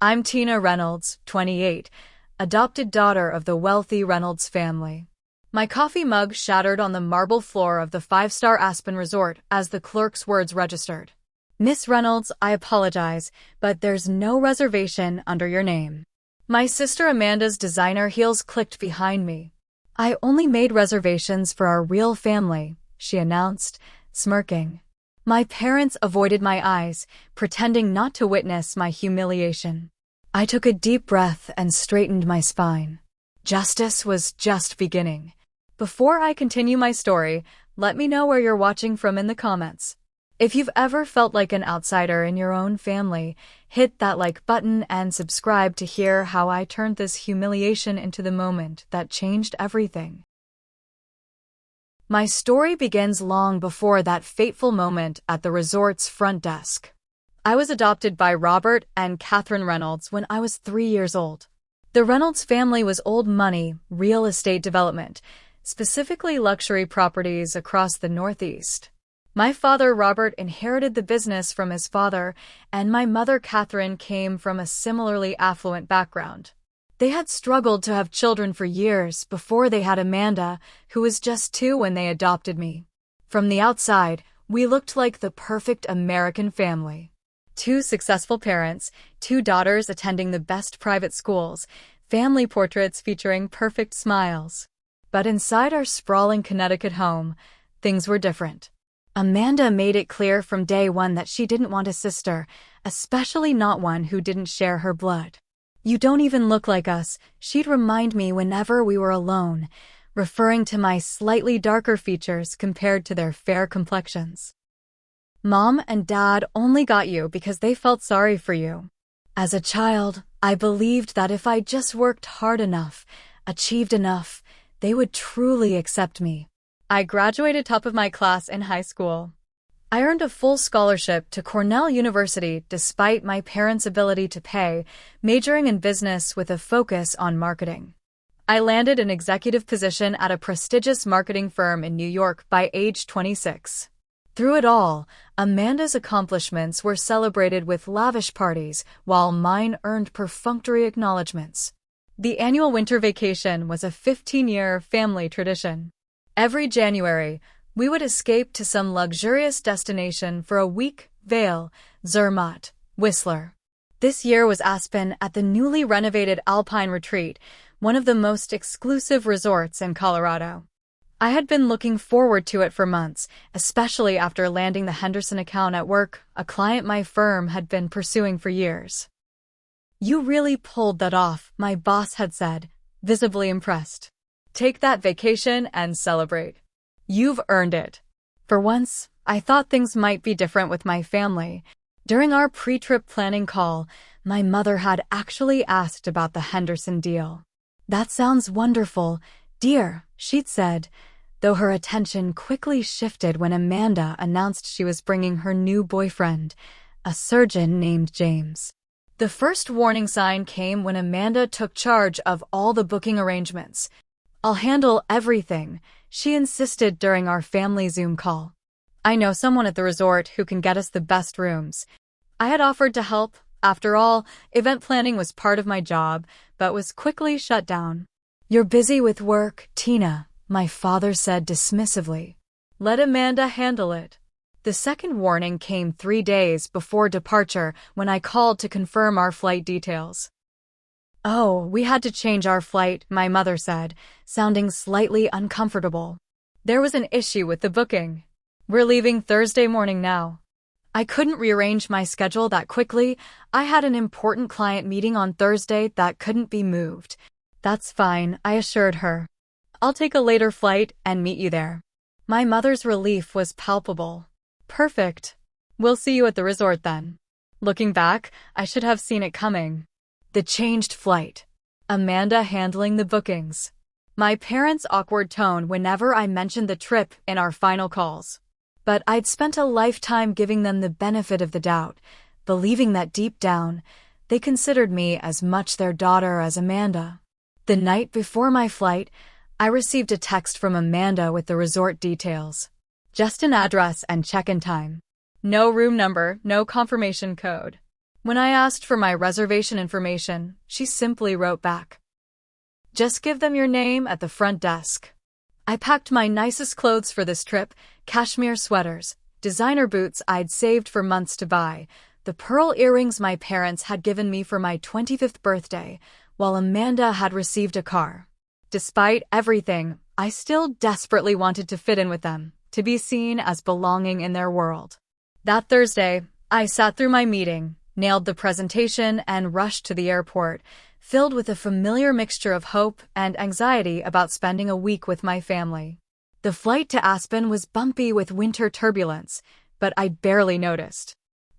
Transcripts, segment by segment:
I'm Tina Reynolds, 28, adopted daughter of the wealthy Reynolds family. My coffee mug shattered on the marble floor of the five-star Aspen resort as the clerk's words registered. Miss Reynolds, I apologize, but there's no reservation under your name. My sister Amanda's designer heels clicked behind me. I only made reservations for our real family, she announced, smirking. My parents avoided my eyes, pretending not to witness my humiliation. I took a deep breath and straightened my spine. Justice was just beginning. Before I continue my story, let me know where you're watching from in the comments. If you've ever felt like an outsider in your own family, hit that like button and subscribe to hear how I turned this humiliation into the moment that changed everything. My story begins long before that fateful moment at the resort's front desk. I was adopted by Robert and Catherine Reynolds when I was 3 years old. The Reynolds family was old money, real estate development, specifically luxury properties across the Northeast. My father, Robert, inherited the business from his father, and my mother, Catherine, came from a similarly affluent background. They had struggled to have children for years before they had Amanda, who was just 2 when they adopted me. From the outside, we looked like the perfect American family. 2 successful parents, 2 daughters attending the best private schools, family portraits featuring perfect smiles. But inside our sprawling Connecticut home, things were different. Amanda made it clear from day one that she didn't want a sister, especially not one who didn't share her blood. You don't even look like us, she'd remind me whenever we were alone, referring to my slightly darker features compared to their fair complexions. Mom and Dad only got you because they felt sorry for you. As a child, I believed that if I just worked hard enough, achieved enough, they would truly accept me. I graduated top of my class in high school. I earned a full scholarship to Cornell University despite my parents' ability to pay, majoring in business with a focus on marketing. I landed an executive position at a prestigious marketing firm in New York by age 26. Through it all, Amanda's accomplishments were celebrated with lavish parties, while mine earned perfunctory acknowledgments. The annual winter vacation was a 15-year family tradition. Every January, we would escape to some luxurious destination for a week: Vail, Zermatt, Whistler. This year was Aspen at the newly renovated Alpine Retreat, one of the most exclusive resorts in Colorado. I had been looking forward to it for months, especially after landing the Henderson account at work, a client my firm had been pursuing for years. You really pulled that off, my boss had said, visibly impressed. Take that vacation and celebrate. You've earned it. For once, I thought things might be different with my family. During our pre-trip planning call, my mother had actually asked about the Henderson deal. That sounds wonderful, dear, she'd said, though her attention quickly shifted when Amanda announced she was bringing her new boyfriend, a surgeon named James. The first warning sign came when Amanda took charge of all the booking arrangements. I'll handle everything, she insisted during our family Zoom call. I know someone at the resort who can get us the best rooms. I had offered to help. After all, event planning was part of my job, but was quickly shut down. You're busy with work, Tina, my father said dismissively. Let Amanda handle it. The second warning came 3 days before departure when I called to confirm our flight details. Oh, we had to change our flight, my mother said, sounding slightly uncomfortable. There was an issue with the booking. We're leaving Thursday morning now. I couldn't rearrange my schedule that quickly. I had an important client meeting on Thursday that couldn't be moved. That's fine, I assured her. I'll take a later flight and meet you there. My mother's relief was palpable. Perfect. We'll see you at the resort then. Looking back, I should have seen it coming. The changed flight. Amanda handling the bookings. My parents' awkward tone whenever I mentioned the trip in our final calls. But I'd spent a lifetime giving them the benefit of the doubt, believing that deep down, they considered me as much their daughter as Amanda. The night before my flight, I received a text from Amanda with the resort details. Just an address and check-in time. No room number, no confirmation code. When I asked for my reservation information, she simply wrote back, "Just give them your name at the front desk." I packed my nicest clothes for this trip, cashmere sweaters, designer boots I'd saved for months to buy, the pearl earrings my parents had given me for my 25th birthday, while Amanda had received a car. Despite everything, I still desperately wanted to fit in with them, to be seen as belonging in their world. That Thursday, I sat through my meeting, nailed the presentation, and rushed to the airport, filled with a familiar mixture of hope and anxiety about spending a week with my family. The flight to Aspen was bumpy with winter turbulence, but I barely noticed.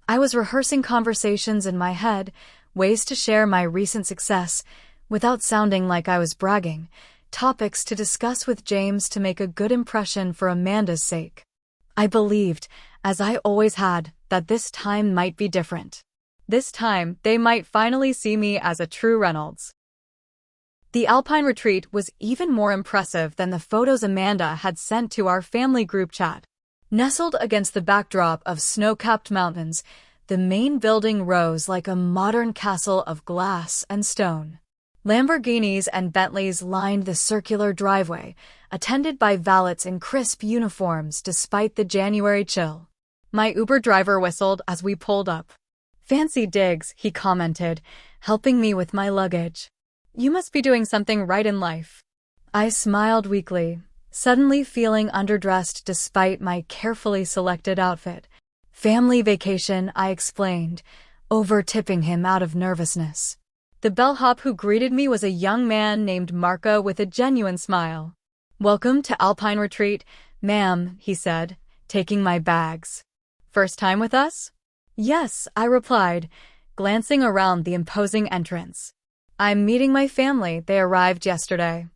I was rehearsing conversations in my head, ways to share my recent success, without sounding like I was bragging, topics to discuss with James to make a good impression for Amanda's sake. I believed, as I always had, that this time might be different. This time, they might finally see me as a true Reynolds. The Alpine retreat was even more impressive than the photos Amanda had sent to our family group chat. Nestled against the backdrop of snow-capped mountains, the main building rose like a modern castle of glass and stone. Lamborghinis and Bentleys lined the circular driveway, attended by valets in crisp uniforms despite the January chill. My Uber driver whistled as we pulled up. "Fancy digs," he commented, helping me with my luggage. "You must be doing something right in life." I smiled weakly, suddenly feeling underdressed despite my carefully selected outfit. "Family vacation," I explained, over-tipping him out of nervousness. The bellhop who greeted me was a young man named Marco with a genuine smile. "Welcome to Alpine Retreat, ma'am," he said, taking my bags. "First time with us?" "Yes," I replied, glancing around the imposing entrance. "I'm meeting my family. They arrived yesterday."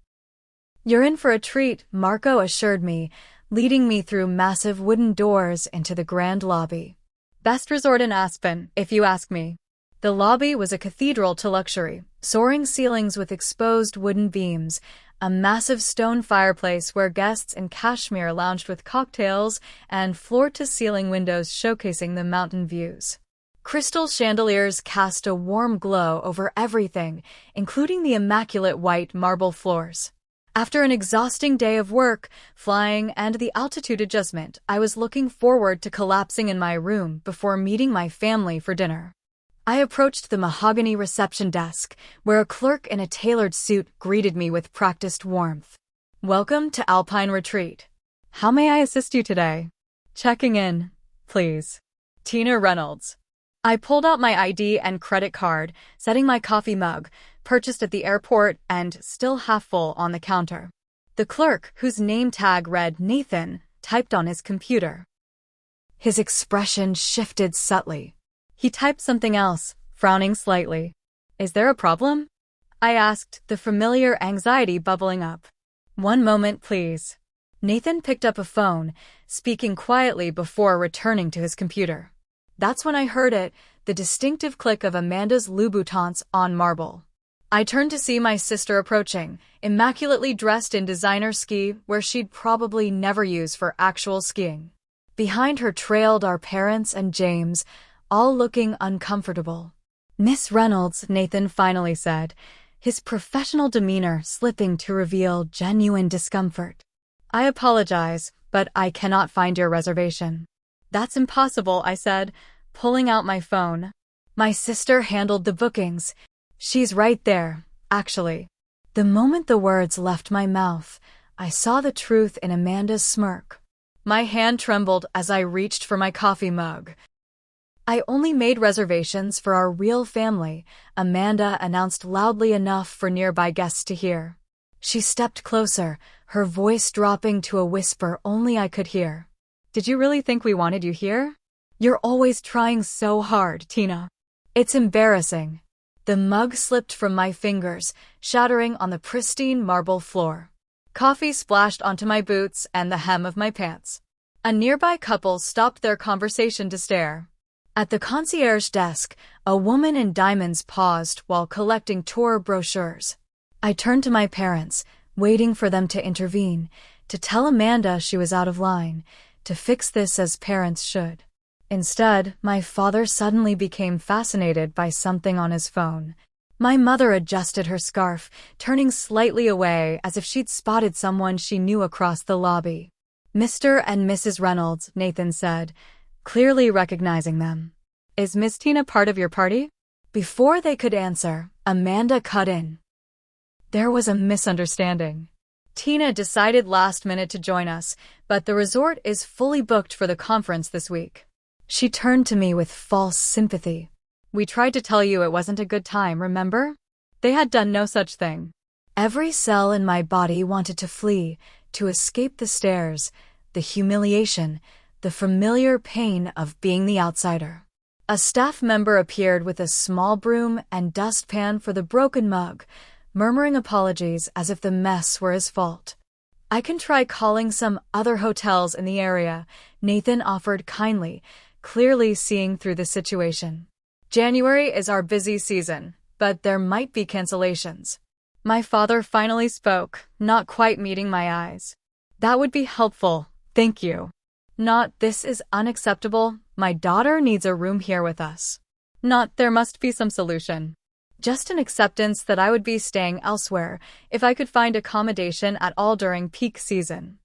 "You're in for a treat," Marco assured me, leading me through massive wooden doors into the grand lobby. "Best resort in Aspen, if you ask me." The lobby was a cathedral to luxury, soaring ceilings with exposed wooden beams, a massive stone fireplace where guests in cashmere lounged with cocktails, and floor-to-ceiling windows showcasing the mountain views. Crystal chandeliers cast a warm glow over everything, including the immaculate white marble floors. After an exhausting day of work, flying, and the altitude adjustment, I was looking forward to collapsing in my room before meeting my family for dinner. I approached the mahogany reception desk, where a clerk in a tailored suit greeted me with practiced warmth. "Welcome to Alpine Retreat. How may I assist you today?" "Checking in, please. Tina Reynolds." I pulled out my ID and credit card, setting my coffee mug, purchased at the airport and still half full, on the counter. The clerk, whose name tag read Nathan, typed on his computer. His expression shifted subtly. He typed something else, frowning slightly. "Is there a problem?" I asked, the familiar anxiety bubbling up. "One moment, please." Nathan picked up a phone, speaking quietly before returning to his computer. That's when I heard it, the distinctive click of Amanda's Louboutins on marble. I turned to see my sister approaching, immaculately dressed in designer ski wear she'd probably never use for actual skiing. Behind her trailed our parents and James, all looking uncomfortable. "Miss Reynolds," Nathan finally said, his professional demeanor slipping to reveal genuine discomfort. "I apologize, but I cannot find your reservation." "That's impossible," I said, pulling out my phone. "My sister handled the bookings. She's right there, actually." The moment the words left my mouth, I saw the truth in Amanda's smirk. My hand trembled as I reached for my coffee mug. "I only made reservations for our real family," Amanda announced loudly enough for nearby guests to hear. She stepped closer, her voice dropping to a whisper only I could hear. "Did you really think we wanted you here? You're always trying so hard, Tina. It's embarrassing." The mug slipped from my fingers, shattering on the pristine marble floor. Coffee splashed onto my boots and the hem of my pants. A nearby couple stopped their conversation to stare. At the concierge desk, a woman in diamonds paused while collecting tour brochures. I turned to my parents, waiting for them to intervene, to tell Amanda she was out of line, to fix this as parents should. Instead, my father suddenly became fascinated by something on his phone. My mother adjusted her scarf, turning slightly away as if she'd spotted someone she knew across the lobby. "Mr. and Mrs. Reynolds," Nathan said, clearly recognizing them. "Is Miss Tina part of your party?" Before they could answer, Amanda cut in. "There was a misunderstanding. Tina decided last minute to join us, but the resort is fully booked for the conference this week." She turned to me with false sympathy. "We tried to tell you it wasn't a good time, remember? They had done no such thing." Every cell in my body wanted to flee, to escape the stares, the humiliation, the familiar pain of being the outsider. A staff member appeared with a small broom and dustpan for the broken mug, murmuring apologies as if the mess were his fault. "I can try calling some other hotels in the area," Nathan offered kindly, clearly seeing through the situation. "January is our busy season, but there might be cancellations." My father finally spoke, not quite meeting my eyes. "That would be helpful, thank you." Not, "This is unacceptable, my daughter needs a room here with us." Not, "There must be some solution." Just an acceptance that I would be staying elsewhere if I could find accommodation at all during peak season.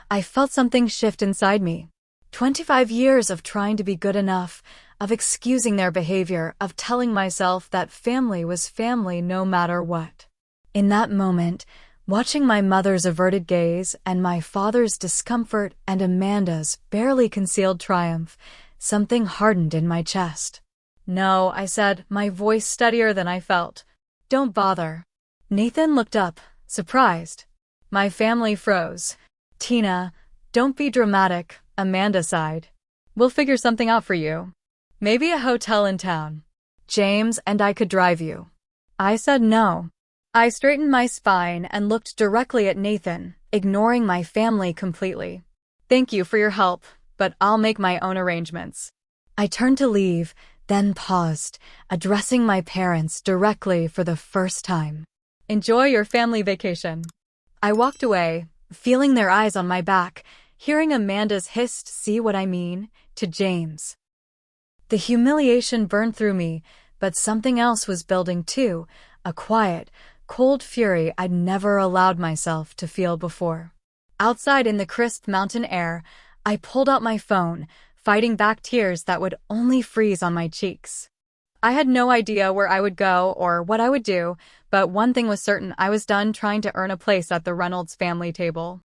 I felt something shift inside me. 25 years of trying to be good enough, of excusing their behavior, of telling myself that family was family no matter what. In that moment, watching my mother's averted gaze and my father's discomfort and Amanda's barely concealed triumph, something hardened in my chest. "No," I said, my voice steadier than I felt. "Don't bother." Nathan looked up, surprised. My family froze. "Tina, don't be dramatic," Amanda sighed. "We'll figure something out for you. Maybe a hotel in town. James and I could drive you." I said no. I straightened my spine and looked directly at Nathan, ignoring my family completely. "Thank you for your help, but I'll make my own arrangements." I turned to leave, then paused, addressing my parents directly for the first time. "Enjoy your family vacation." I walked away, feeling their eyes on my back, hearing Amanda's hissed, "See what I mean?" to James. The humiliation burned through me, but something else was building too, a quiet, cold fury I'd never allowed myself to feel before. Outside in the crisp mountain air, I pulled out my phone, fighting back tears that would only freeze on my cheeks. I had no idea where I would go or what I would do, but one thing was certain: I was done trying to earn a place at the Reynolds family table.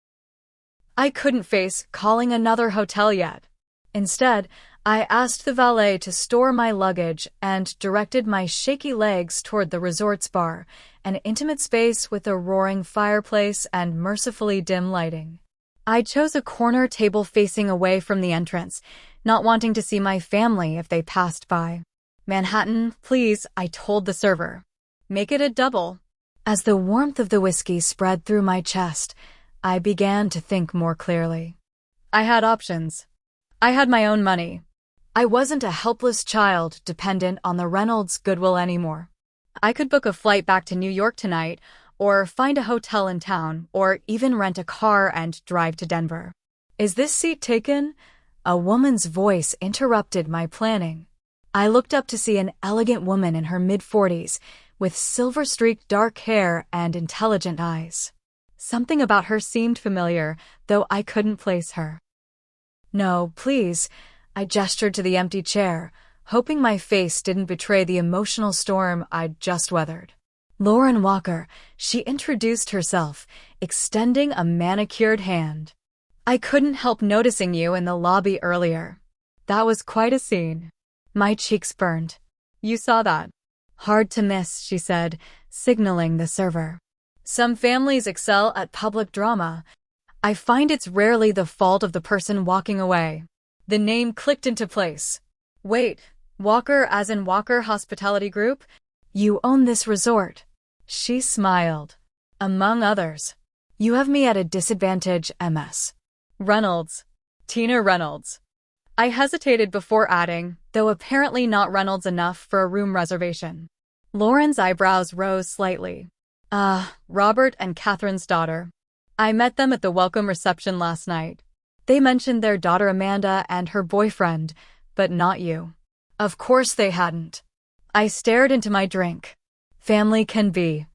I couldn't face calling another hotel yet. Instead, I asked the valet to store my luggage and directed my shaky legs toward the resort's bar, an intimate space with a roaring fireplace and mercifully dim lighting. I chose a corner table facing away from the entrance, not wanting to see my family if they passed by. "Manhattan, please," I told the server. "Make it a double." As the warmth of the whiskey spread through my chest, I began to think more clearly. I had options. I had my own money. I wasn't a helpless child dependent on the Reynolds' goodwill anymore. I could book a flight back to New York tonight, or find a hotel in town, or even rent a car and drive to Denver. "Is this seat taken?" A woman's voice interrupted my planning. I looked up to see an elegant woman in her mid-40s, with silver-streaked dark hair and intelligent eyes. Something about her seemed familiar, though I couldn't place her. "No, please," I gestured to the empty chair, hoping my face didn't betray the emotional storm I'd just weathered. "Lauren Walker," she introduced herself, extending a manicured hand. "I couldn't help noticing you in the lobby earlier. That was quite a scene." My cheeks burned. "You saw that?" "Hard to miss," she said, signaling the server. "Some families excel at public drama. I find it's rarely the fault of the person walking away." The name clicked into place. "Wait, Walker as in Walker Hospitality Group? You own this resort." She smiled. "Among others. You have me at a disadvantage, MS. Reynolds. Tina Reynolds." I hesitated before adding, though apparently not Reynolds enough for a room reservation. Lauren's eyebrows rose slightly. Robert and Catherine's daughter. I met them at the welcome reception last night." They mentioned their daughter Amanda and her boyfriend, but not you. Of course they hadn't. I stared into my drink. Family can be.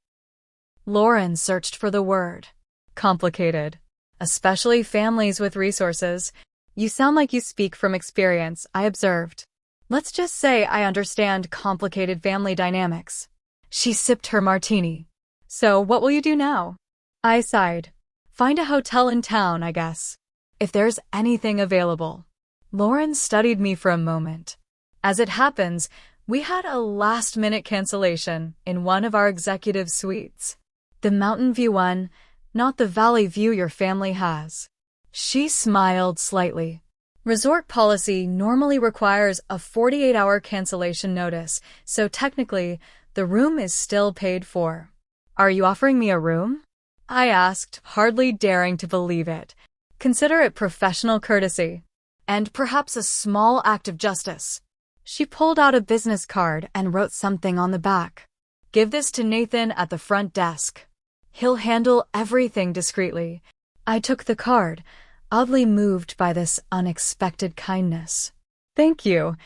Lauren searched for the word. Complicated. Especially families with resources. You sound like you speak from experience, I observed. Let's just say I understand complicated family dynamics. She sipped her martini. So what will you do now? I sighed. Find a hotel in town, I guess. If there's anything available. Lauren studied me for a moment. As it happens, we had a last-minute cancellation in one of our executive suites. The Mountain View one, not the Valley View your family has. She smiled slightly. Resort policy normally requires a 48-hour cancellation notice, so technically, the room is still paid for. Are you offering me a room? I asked, hardly daring to believe it. Consider it professional courtesy. And perhaps a small act of justice. She pulled out a business card and wrote something on the back. Give this to Nathan at the front desk. He'll handle everything discreetly. I took the card, oddly moved by this unexpected kindness. Thank you.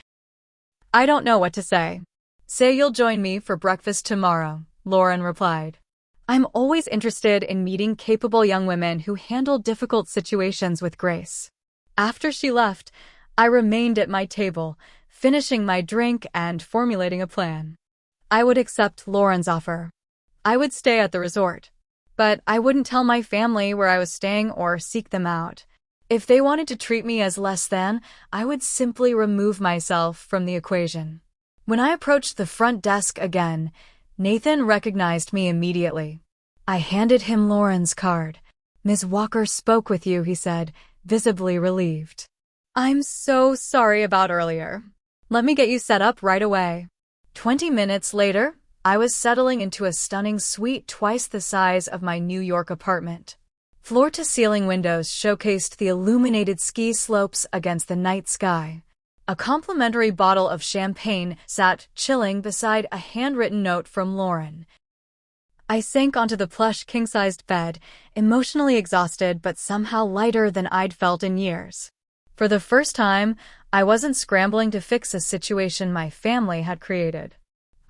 I don't know what to say. Say you'll join me for breakfast tomorrow, Lauren replied. I'm always interested in meeting capable young women who handle difficult situations with grace. After she left, I remained at my table, finishing my drink and formulating a plan. I would accept Lauren's offer. I would stay at the resort. But I wouldn't tell my family where I was staying or seek them out. If they wanted to treat me as less than, I would simply remove myself from the equation. When I approached the front desk again, Nathan recognized me immediately. I handed him Lauren's card. Ms. Walker spoke with you, he said, visibly relieved. I'm so sorry about earlier. Let me get you set up right away. 20 minutes later, I was settling into a stunning suite twice the size of my New York apartment. Floor-to-ceiling windows showcased the illuminated ski slopes against the night sky. A complimentary bottle of champagne sat chilling beside a handwritten note from Lauren. I sank onto the plush king-sized bed, emotionally exhausted but somehow lighter than I'd felt in years. For the first time, I wasn't scrambling to fix a situation my family had created.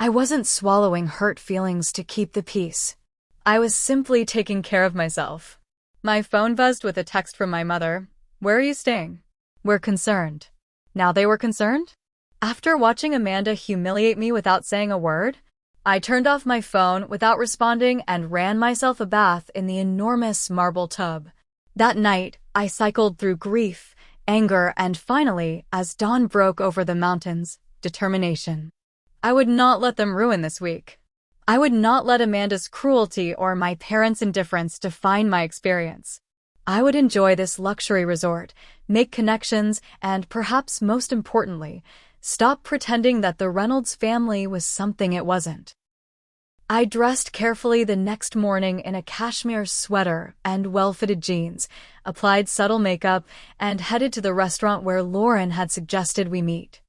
I wasn't swallowing hurt feelings to keep the peace. I was simply taking care of myself. My phone buzzed with a text from my mother. Where are you staying? We're concerned. Now they were concerned? After watching Amanda humiliate me without saying a word, I turned off my phone without responding and ran myself a bath in the enormous marble tub. That night, I cycled through grief, anger, and finally, as dawn broke over the mountains, determination. I would not let them ruin this week. I would not let Amanda's cruelty or my parents' indifference define my experience. I would enjoy this luxury resort, make connections, and perhaps most importantly, stop pretending that the Reynolds family was something it wasn't. I dressed carefully the next morning in a cashmere sweater and well-fitted jeans, applied subtle makeup, and headed to the restaurant where Lauren had suggested we meet.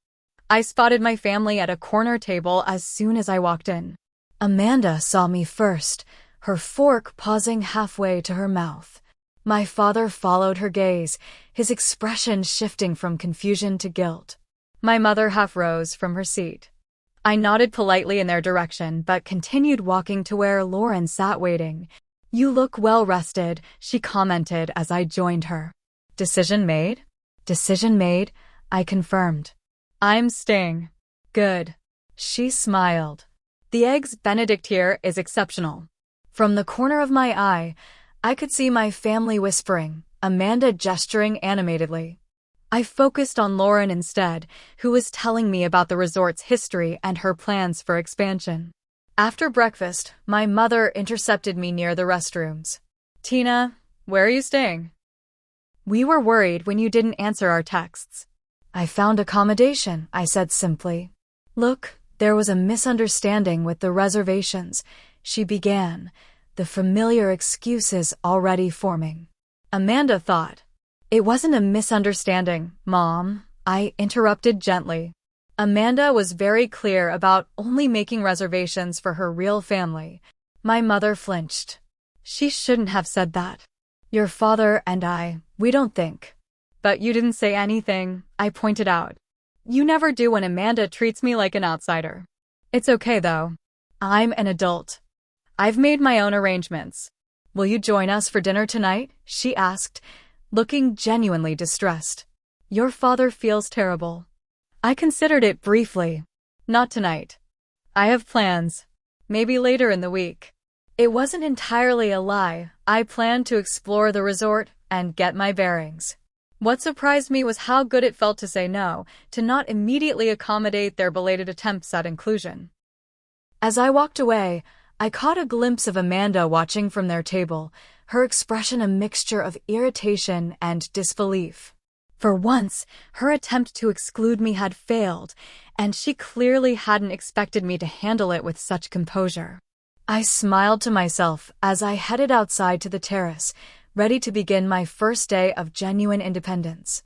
I spotted my family at a corner table as soon as I walked in. Amanda saw me first, her fork pausing halfway to her mouth. My father followed her gaze, his expression shifting from confusion to guilt. My mother half rose from her seat. I nodded politely in their direction, but continued walking to where Lauren sat waiting. You look well rested, she commented as I joined her. Decision made? Decision made, I confirmed. I'm staying. Good. She smiled. The Eggs Benedict here is exceptional. From the corner of my eye, I could see my family whispering, Amanda gesturing animatedly. I focused on Lauren instead, who was telling me about the resort's history and her plans for expansion. After breakfast, my mother intercepted me near the restrooms. Tina, where are you staying? We were worried when you didn't answer our texts. I found accommodation, I said simply. Look, there was a misunderstanding with the reservations, she began, the familiar excuses already forming. Amanda thought. It wasn't a misunderstanding, Mom, I interrupted gently. Amanda was very clear about only making reservations for her real family. My mother flinched. She shouldn't have said that. Your father and I, we don't think. But you didn't say anything, I pointed out. You never do when Amanda treats me like an outsider. It's okay though. I'm an adult. I've made my own arrangements. Will you join us for dinner tonight? She asked, looking genuinely distressed. Your father feels terrible. I considered it briefly. Not tonight. I have plans. Maybe later in the week. It wasn't entirely a lie. I planned to explore the resort and get my bearings. What surprised me was how good it felt to say no, to not immediately accommodate their belated attempts at inclusion. As I walked away, I caught a glimpse of Amanda watching from their table, her expression a mixture of irritation and disbelief. For once, her attempt to exclude me had failed, and she clearly hadn't expected me to handle it with such composure. I smiled to myself as I headed outside to the terrace, ready to begin my first day of genuine independence.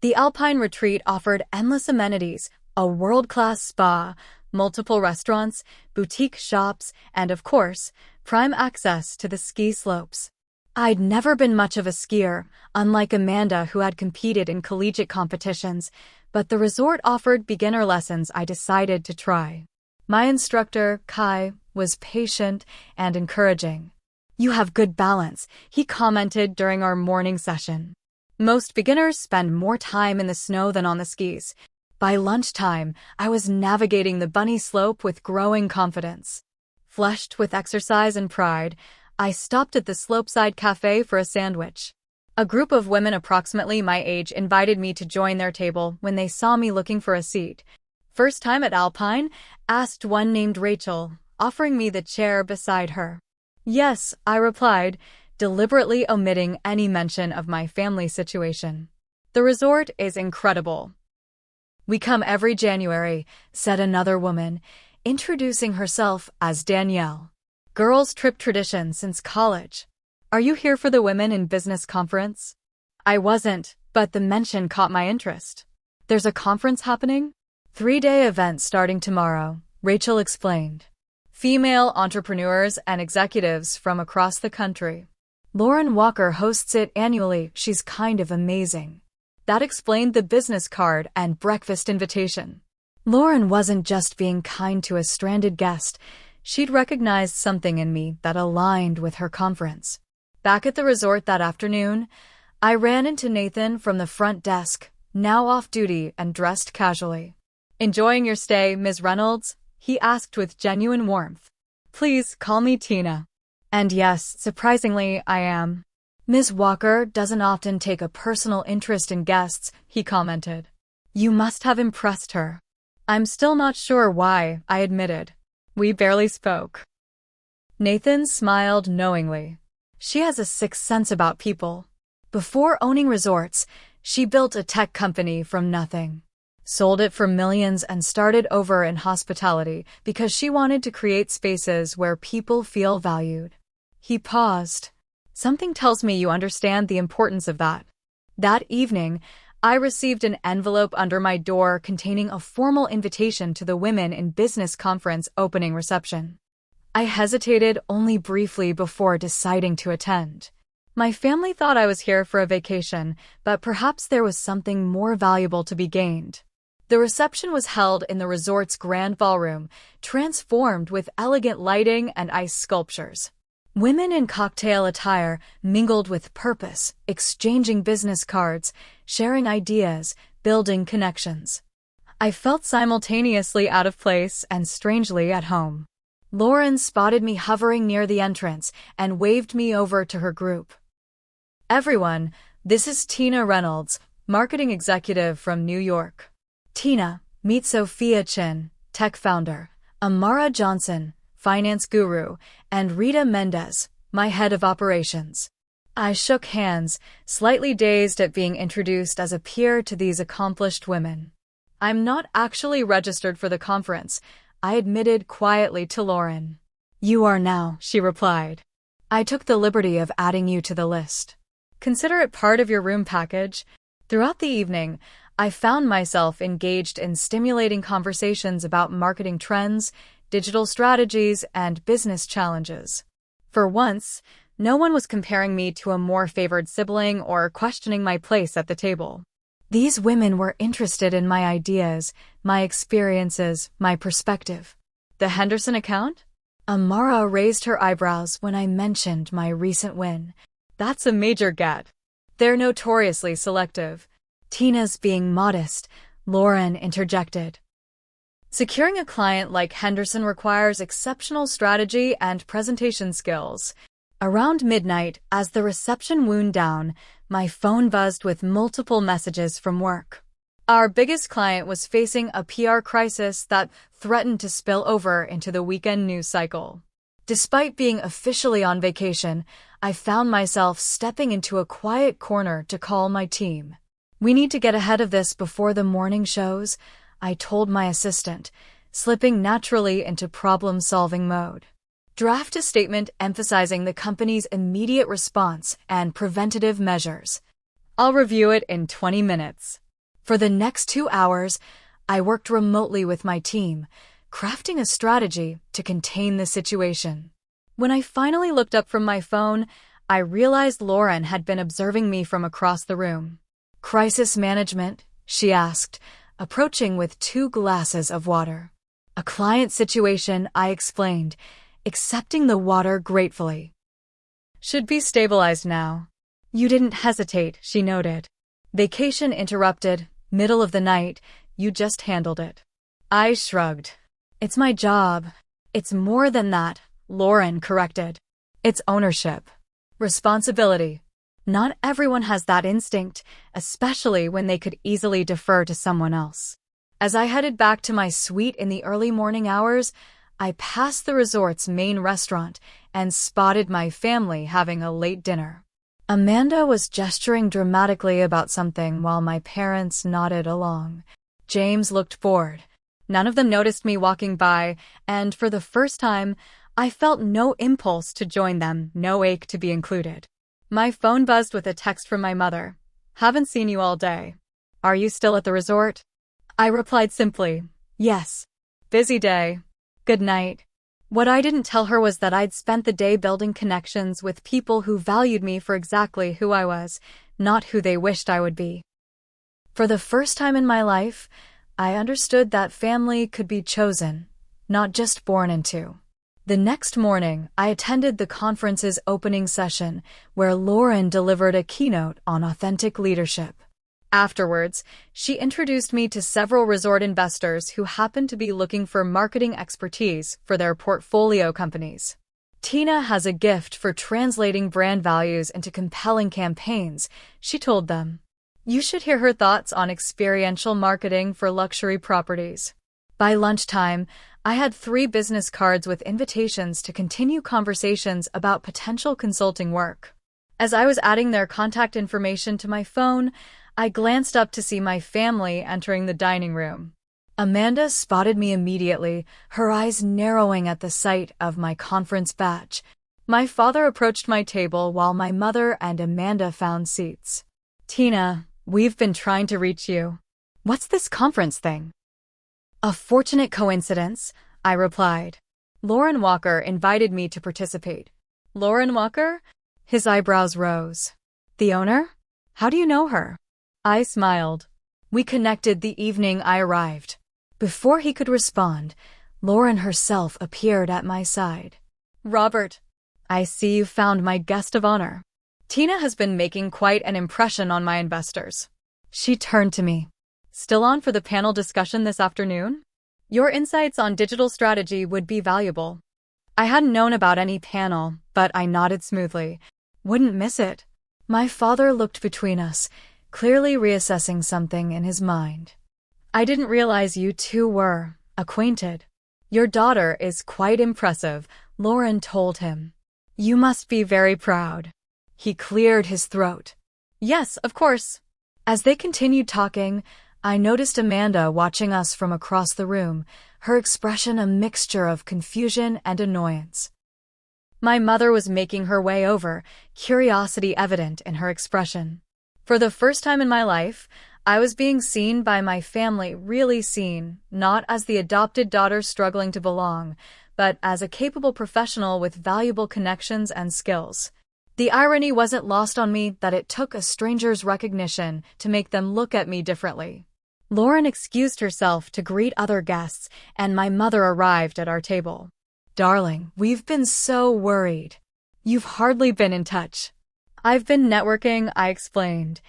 The Alpine retreat offered endless amenities, a world-class spa, multiple restaurants, boutique shops, and of course, prime access to the ski slopes. I'd never been much of a skier, unlike Amanda who had competed in collegiate competitions, but the resort offered beginner lessons I decided to try. My instructor, Kai, was patient and encouraging. You have good balance, he commented during our morning session. Most beginners spend more time in the snow than on the skis. By lunchtime, I was navigating the bunny slope with growing confidence. Flushed with exercise and pride, I stopped at the slopeside cafe for a sandwich. A group of women approximately my age invited me to join their table when they saw me looking for a seat. First time at Alpine? Asked one named Rachel, offering me the chair beside her. Yes, I replied, deliberately omitting any mention of my family situation. The resort is incredible. We come every January, said another woman, introducing herself as Danielle. Girls' trip tradition since college. Are you here for the Women in Business conference? I wasn't, but the mention caught my interest. There's a conference happening? 3-day event starting tomorrow, Rachel explained. Female entrepreneurs and executives from across the country. Lauren Walker hosts it annually. She's kind of amazing. That explained the business card and breakfast invitation. Lauren wasn't just being kind to a stranded guest. She'd recognized something in me that aligned with her conference. Back at the resort that afternoon, I ran into Nathan from the front desk, now off duty and dressed casually. Enjoying your stay, Ms. Reynolds? He asked with genuine warmth. Please call me Tina. And yes, surprisingly, I am. Ms. Walker doesn't often take a personal interest in guests, he commented. You must have impressed her. I'm still not sure why, I admitted. We barely spoke. Nathan smiled knowingly. She has a sixth sense about people. Before owning resorts, she built a tech company from nothing. Sold it for millions and started over in hospitality because she wanted to create spaces where people feel valued. He paused. Something tells me you understand the importance of that. That evening, I received an envelope under my door containing a formal invitation to the Women in Business Conference opening reception. I hesitated only briefly before deciding to attend. My family thought I was here for a vacation, but perhaps there was something more valuable to be gained. The reception was held in the resort's grand ballroom, transformed with elegant lighting and ice sculptures. Women in cocktail attire mingled with purpose, exchanging business cards, sharing ideas, building connections. I felt simultaneously out of place and strangely at home. Lauren spotted me hovering near the entrance and waved me over to her group. Everyone, this is Tina Reynolds, marketing executive from New York. Tina, meet Sophia Chin, tech founder, Amara Johnson, finance guru, and Rita Mendez, my head of operations. I shook hands, slightly dazed at being introduced as a peer to these accomplished women. I'm not actually registered for the conference, I admitted quietly to Lauren. You are now, she replied. I took the liberty of adding you to the list. Consider it part of your room package. Throughout the evening, I found myself engaged in stimulating conversations about marketing trends, digital strategies, and business challenges. For once, No one was comparing me to a more favored sibling or questioning my place at the table. These women were interested in my ideas, my experiences, my perspective. The Henderson account? Amara raised her eyebrows when I mentioned my recent win. That's a major get. They're notoriously selective. Tina's being modest, Lauren interjected. Securing a client like Henderson requires exceptional strategy and presentation skills. Around midnight, as the reception wound down, my phone buzzed with multiple messages from work. Our biggest client was facing a PR crisis that threatened to spill over into the weekend news cycle. Despite being officially on vacation, I found myself stepping into a quiet corner to call my team. "We need to get ahead of this before the morning shows," I told my assistant, slipping naturally into problem-solving mode. "Draft a statement emphasizing the company's immediate response and preventative measures. I'll review it in 20 minutes. For the next 2 hours, I worked remotely with my team, crafting a strategy to contain the situation. When I finally looked up from my phone, I realized Lauren had been observing me from across the room. "Crisis management?" she asked, approaching with 2 glasses of water. "A client situation," I explained, accepting the water gratefully. "Should be stabilized now." "You didn't hesitate," she noted. "Vacation interrupted, middle of the night, you just handled it." I shrugged. "It's my job." "It's more than that," Lauren corrected. "It's ownership. Responsibility. Not everyone has that instinct, especially when they could easily defer to someone else." As I headed back to my suite in the early morning hours, I passed the resort's main restaurant and spotted my family having a late dinner. Amanda was gesturing dramatically about something while my parents nodded along. James looked bored. None of them noticed me walking by, and for the first time, I felt no impulse to join them, no ache to be included. My phone buzzed with a text from my mother. "Haven't seen you all day. Are you still at the resort?" I replied simply, "Yes. Busy day. Good night." What I didn't tell her was that I'd spent the day building connections with people who valued me for exactly who I was, not who they wished I would be. For the first time in my life, I understood that family could be chosen, not just born into. The next morning, I attended the conference's opening session, where Lauren delivered a keynote on authentic leadership. Afterwards, she introduced me to several resort investors who happened to be looking for marketing expertise for their portfolio companies. "Tina has a gift for translating brand values into compelling campaigns," she told them. "You should hear her thoughts on experiential marketing for luxury properties." By lunchtime, I had 3 business cards with invitations to continue conversations about potential consulting work. As I was adding their contact information to my phone, I glanced up to see my family entering the dining room. Amanda spotted me immediately, her eyes narrowing at the sight of my conference badge. My father approached my table while my mother and Amanda found seats. "Tina, we've been trying to reach you. What's this conference thing?" "A fortunate coincidence," I replied. "Lauren Walker invited me to participate." "Lauren Walker?" His eyebrows rose. "The owner? How do you know her?" I smiled. "We connected the evening I arrived." Before he could respond, Lauren herself appeared at my side. "Robert, I see you found my guest of honor. Tina has been making quite an impression on my investors." She turned to me. "Still on for the panel discussion this afternoon? Your insights on digital strategy would be valuable." I hadn't known about any panel, but I nodded smoothly. "Wouldn't miss it." My father looked between us, clearly reassessing something in his mind. "I didn't realize you two were acquainted." "Your daughter is quite impressive," Lauren told him. "You must be very proud." He cleared his throat. "Yes, of course." As they continued talking, I noticed Amanda watching us from across the room, her expression a mixture of confusion and annoyance. My mother was making her way over, curiosity evident in her expression. For the first time in my life, I was being seen by my family, really seen, not as the adopted daughter struggling to belong, but as a capable professional with valuable connections and skills. The irony wasn't lost on me that it took a stranger's recognition to make them look at me differently. Lauren excused herself to greet other guests, and my mother arrived at our table. "Darling, we've been so worried. You've hardly been in touch." "I've been networking," I explained,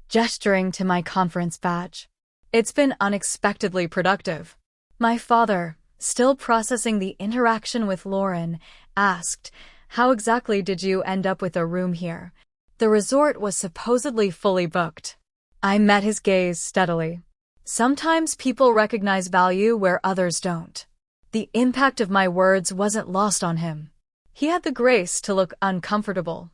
gesturing to my conference badge. "It's been unexpectedly productive." My father, still processing the interaction with Lauren, asked, "How exactly did you end up with a room here? The resort was supposedly fully booked." I met his gaze steadily. Sometimes people recognize value where others don't. The impact of my words wasn't lost on him. He had the grace to look uncomfortable.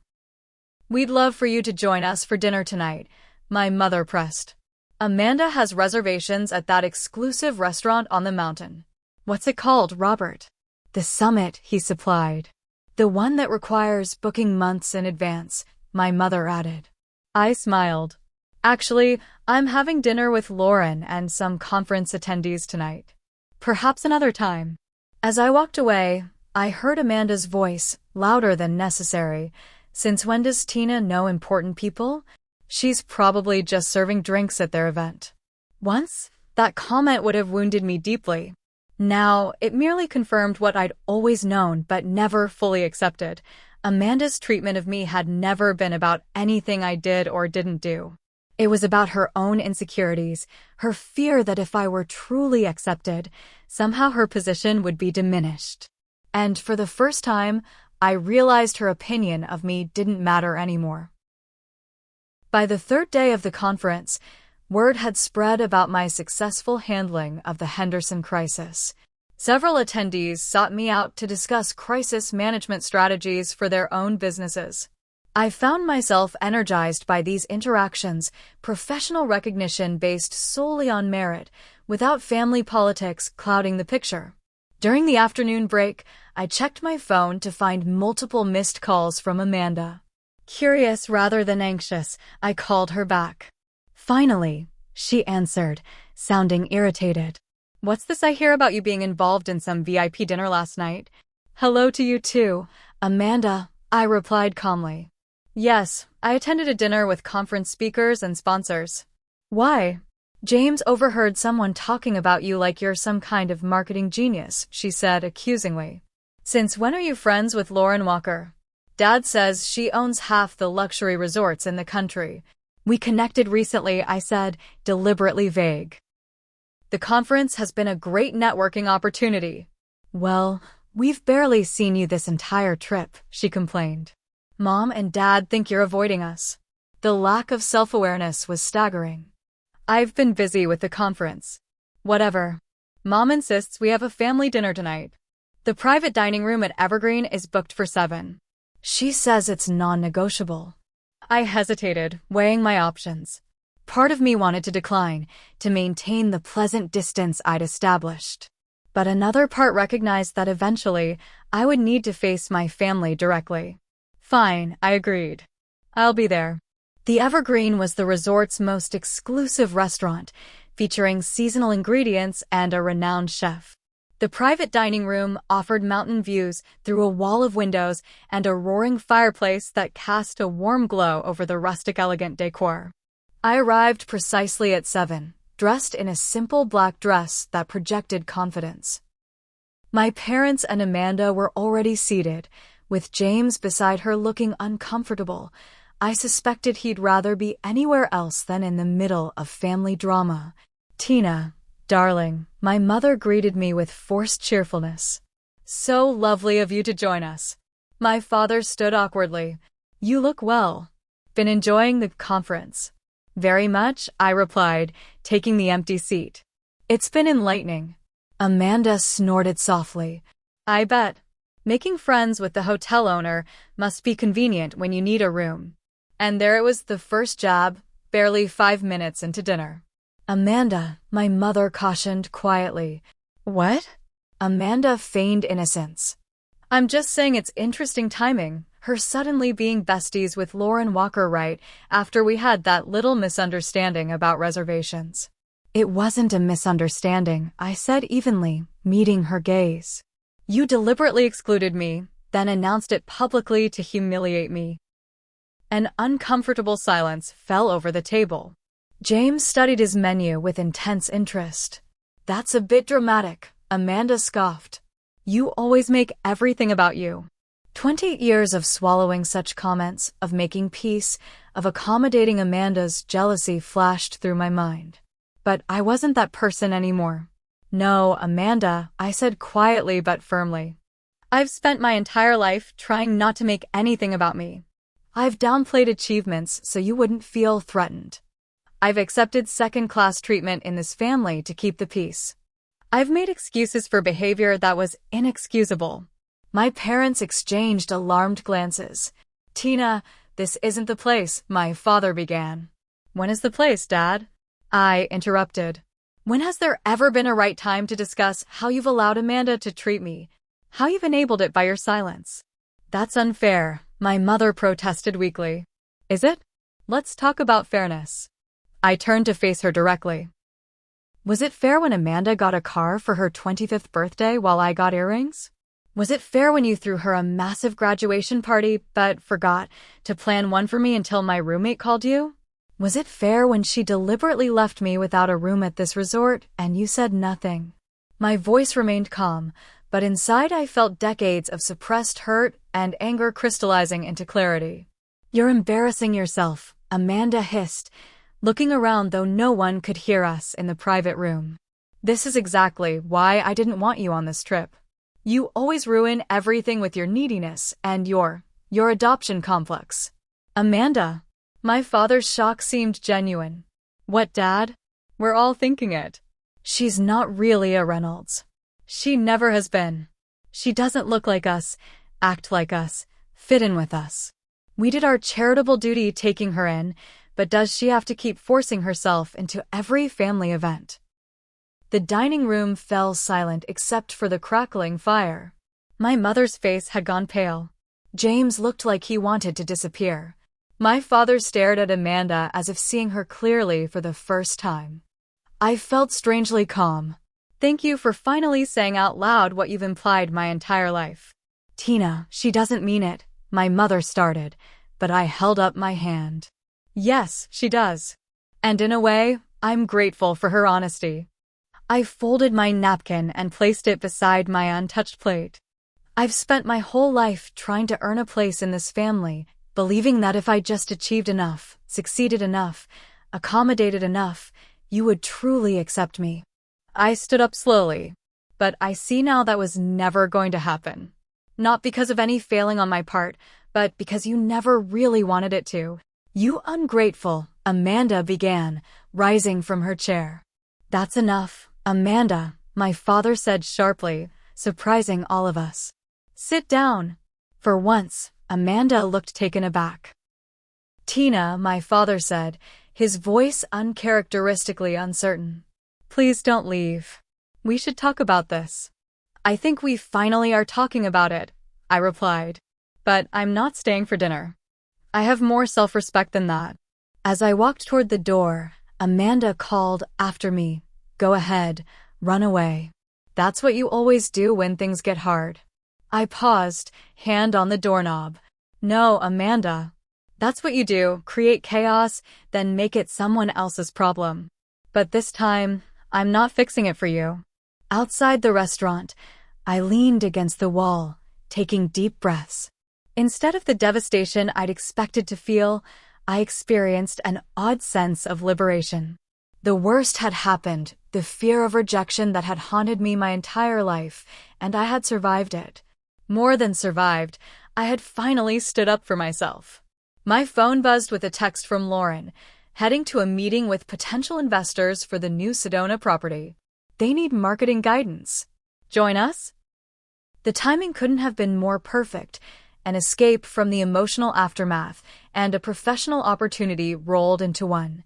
"We'd love for you to join us for dinner tonight," my mother pressed. "Amanda has reservations at that exclusive restaurant on the mountain." "What's it called, Robert?" "The Summit," he supplied. "The one that requires booking months in advance," my mother added. I smiled. "Actually, I'm having dinner with Lauren and some conference attendees tonight. Perhaps another time." As I walked away, I heard Amanda's voice, louder than necessary. "Since when does Tina know important people? She's probably just serving drinks at their event." Once, that comment would have wounded me deeply. Now, it merely confirmed what I'd always known but never fully accepted. Amanda's treatment of me had never been about anything I did or didn't do. It was about her own insecurities, her fear that if I were truly accepted, somehow her position would be diminished. And for the first time, I realized her opinion of me didn't matter anymore. By the third day of the conference, word had spread about my successful handling of the Henderson crisis. Several attendees sought me out to discuss crisis management strategies for their own businesses. I found myself energized by these interactions, professional recognition based solely on merit, without family politics clouding the picture. During the afternoon break, I checked my phone to find multiple missed calls from Amanda. Curious rather than anxious, I called her back. Finally, she answered, sounding irritated. "What's this I hear about you being involved in some VIP dinner last night?" "Hello to you too, Amanda," I replied calmly. "Yes, I attended a dinner with conference speakers and sponsors." "Why?" "James overheard someone talking about you like you're some kind of marketing genius," she said accusingly. "Since when are you friends with Lauren Walker?" "Dad says she owns half the luxury resorts in the country." "We connected recently," I said, deliberately vague. "The conference has been a great networking opportunity." "Well, we've barely seen you this entire trip," she complained. "Mom and Dad think you're avoiding us." The lack of self-awareness was staggering. "I've been busy with the conference." "Whatever. Mom insists we have a family dinner tonight. The private dining room at Evergreen is booked for 7. She says it's non-negotiable." I hesitated, weighing my options. Part of me wanted to decline, to maintain the pleasant distance I'd established. But another part recognized that eventually, I would need to face my family directly. "Fine," I agreed. "I'll be there." The Evergreen was the resort's most exclusive restaurant, featuring seasonal ingredients and a renowned chef. The private dining room offered mountain views through a wall of windows and a roaring fireplace that cast a warm glow over the rustic elegant decor. I arrived precisely at 7, dressed in a simple black dress that projected confidence. My parents and Amanda were already seated, with James beside her looking uncomfortable. I suspected he'd rather be anywhere else than in the middle of family drama. "Tina, darling," my mother greeted me with forced cheerfulness. "So lovely of you to join us." My father stood awkwardly. "You look well. Been enjoying the conference?" "Very much," I replied, taking the empty seat. "It's been enlightening." Amanda snorted softly. "I bet. Making friends with the hotel owner must be convenient when you need a room." And there it was, the first jab, barely 5 minutes into dinner. "Amanda," my mother cautioned quietly. "What?" Amanda feigned innocence. "I'm just saying it's interesting timing, her suddenly being besties with Lauren Walker right after we had that little misunderstanding about reservations." "It wasn't a misunderstanding," I said evenly, meeting her gaze. "You deliberately excluded me, then announced it publicly to humiliate me." An uncomfortable silence fell over the table. James studied his menu with intense interest. "That's a bit dramatic," Amanda scoffed. "You always make everything about you." 20 years of swallowing such comments, of making peace, of accommodating Amanda's jealousy flashed through my mind. But I wasn't that person anymore. "No, Amanda," I said quietly but firmly. "I've spent my entire life trying not to make anything about me. I've downplayed achievements so you wouldn't feel threatened. I've accepted second-class treatment in this family to keep the peace. I've made excuses for behavior that was inexcusable." My parents exchanged alarmed glances. "Tina, this isn't the place," my father began. "When is the place, Dad?" I interrupted. "When has there ever been a right time to discuss how you've allowed Amanda to treat me? How you've enabled it by your silence?" "That's unfair," my mother protested weakly. "Is it? Let's talk about fairness." I turned to face her directly. "Was it fair when Amanda got a car for her 25th birthday while I got earrings? Was it fair when you threw her a massive graduation party but forgot to plan one for me until my roommate called you? Was it fair when she deliberately left me without a room at this resort and you said nothing?" My voice remained calm, but inside I felt decades of suppressed hurt and anger crystallizing into clarity. "You're embarrassing yourself," Amanda hissed, looking around though no one could hear us in the private room. "This is exactly why I didn't want you on this trip. You always ruin everything with your neediness and your adoption complex." "Amanda." My father's shock seemed genuine. "What, Dad? We're all thinking it. She's not really a Reynolds. She never has been. She doesn't look like us, act like us, fit in with us. We did our charitable duty taking her in, but does she have to keep forcing herself into every family event?" The dining room fell silent except for the crackling fire. My mother's face had gone pale. James looked like he wanted to disappear. My father stared at Amanda as if seeing her clearly for the first time. I felt strangely calm. "Thank you for finally saying out loud what you've implied my entire life." "Tina, she doesn't mean it," my mother started, but I held up my hand. "Yes, she does. And in a way, I'm grateful for her honesty." I folded my napkin and placed it beside my untouched plate. "I've spent my whole life trying to earn a place in this family, believing that if I just achieved enough, succeeded enough, accommodated enough, you would truly accept me." I stood up slowly, but I see now that was never going to happen. Not because of any failing on my part, but because you never really wanted it to. "You ungrateful," Amanda began, rising from her chair. "That's enough, Amanda," my father said sharply, surprising all of us. "Sit down." For once, Amanda looked taken aback. "Tina," my father said, his voice uncharacteristically uncertain. "Please don't leave. We should talk about this." "I think we finally are talking about it," I replied. "But I'm not staying for dinner. I have more self-respect than that." As I walked toward the door, Amanda called after me, "Go ahead, run away. That's what you always do when things get hard." I paused, hand on the doorknob. "No, Amanda. That's what you do, create chaos, then make it someone else's problem. But this time, I'm not fixing it for you." Outside the restaurant, I leaned against the wall, taking deep breaths. Instead of the devastation I'd expected to feel, I experienced an odd sense of liberation. The worst had happened, the fear of rejection that had haunted me my entire life, and I had survived it. More than survived, I had finally stood up for myself. My phone buzzed with a text from Lauren, heading to a meeting with potential investors for the new Sedona property. They need marketing guidance. Join us? The timing couldn't have been more perfect. An escape from the emotional aftermath and a professional opportunity rolled into one.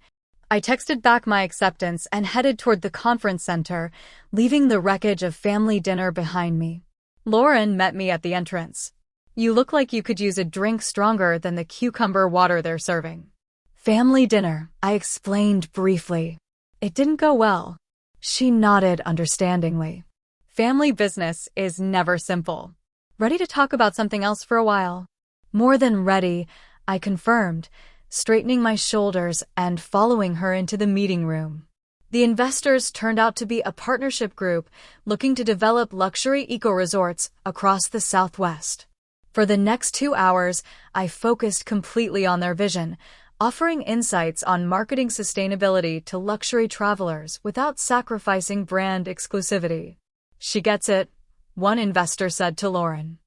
I texted back my acceptance and headed toward the conference center, leaving the wreckage of family dinner behind me. Lauren met me at the entrance. "You look like you could use a drink stronger than the cucumber water they're serving." "Family dinner," I explained briefly. "It didn't go well." She nodded understandingly. "Family business is never simple. Ready to talk about something else for a while?" "More than ready," I confirmed, straightening my shoulders and following her into the meeting room. The investors turned out to be a partnership group looking to develop luxury eco-resorts across the Southwest. For the next 2 hours, I focused completely on their vision, offering insights on marketing sustainability to luxury travelers without sacrificing brand exclusivity. She gets it, one investor said to Lauren.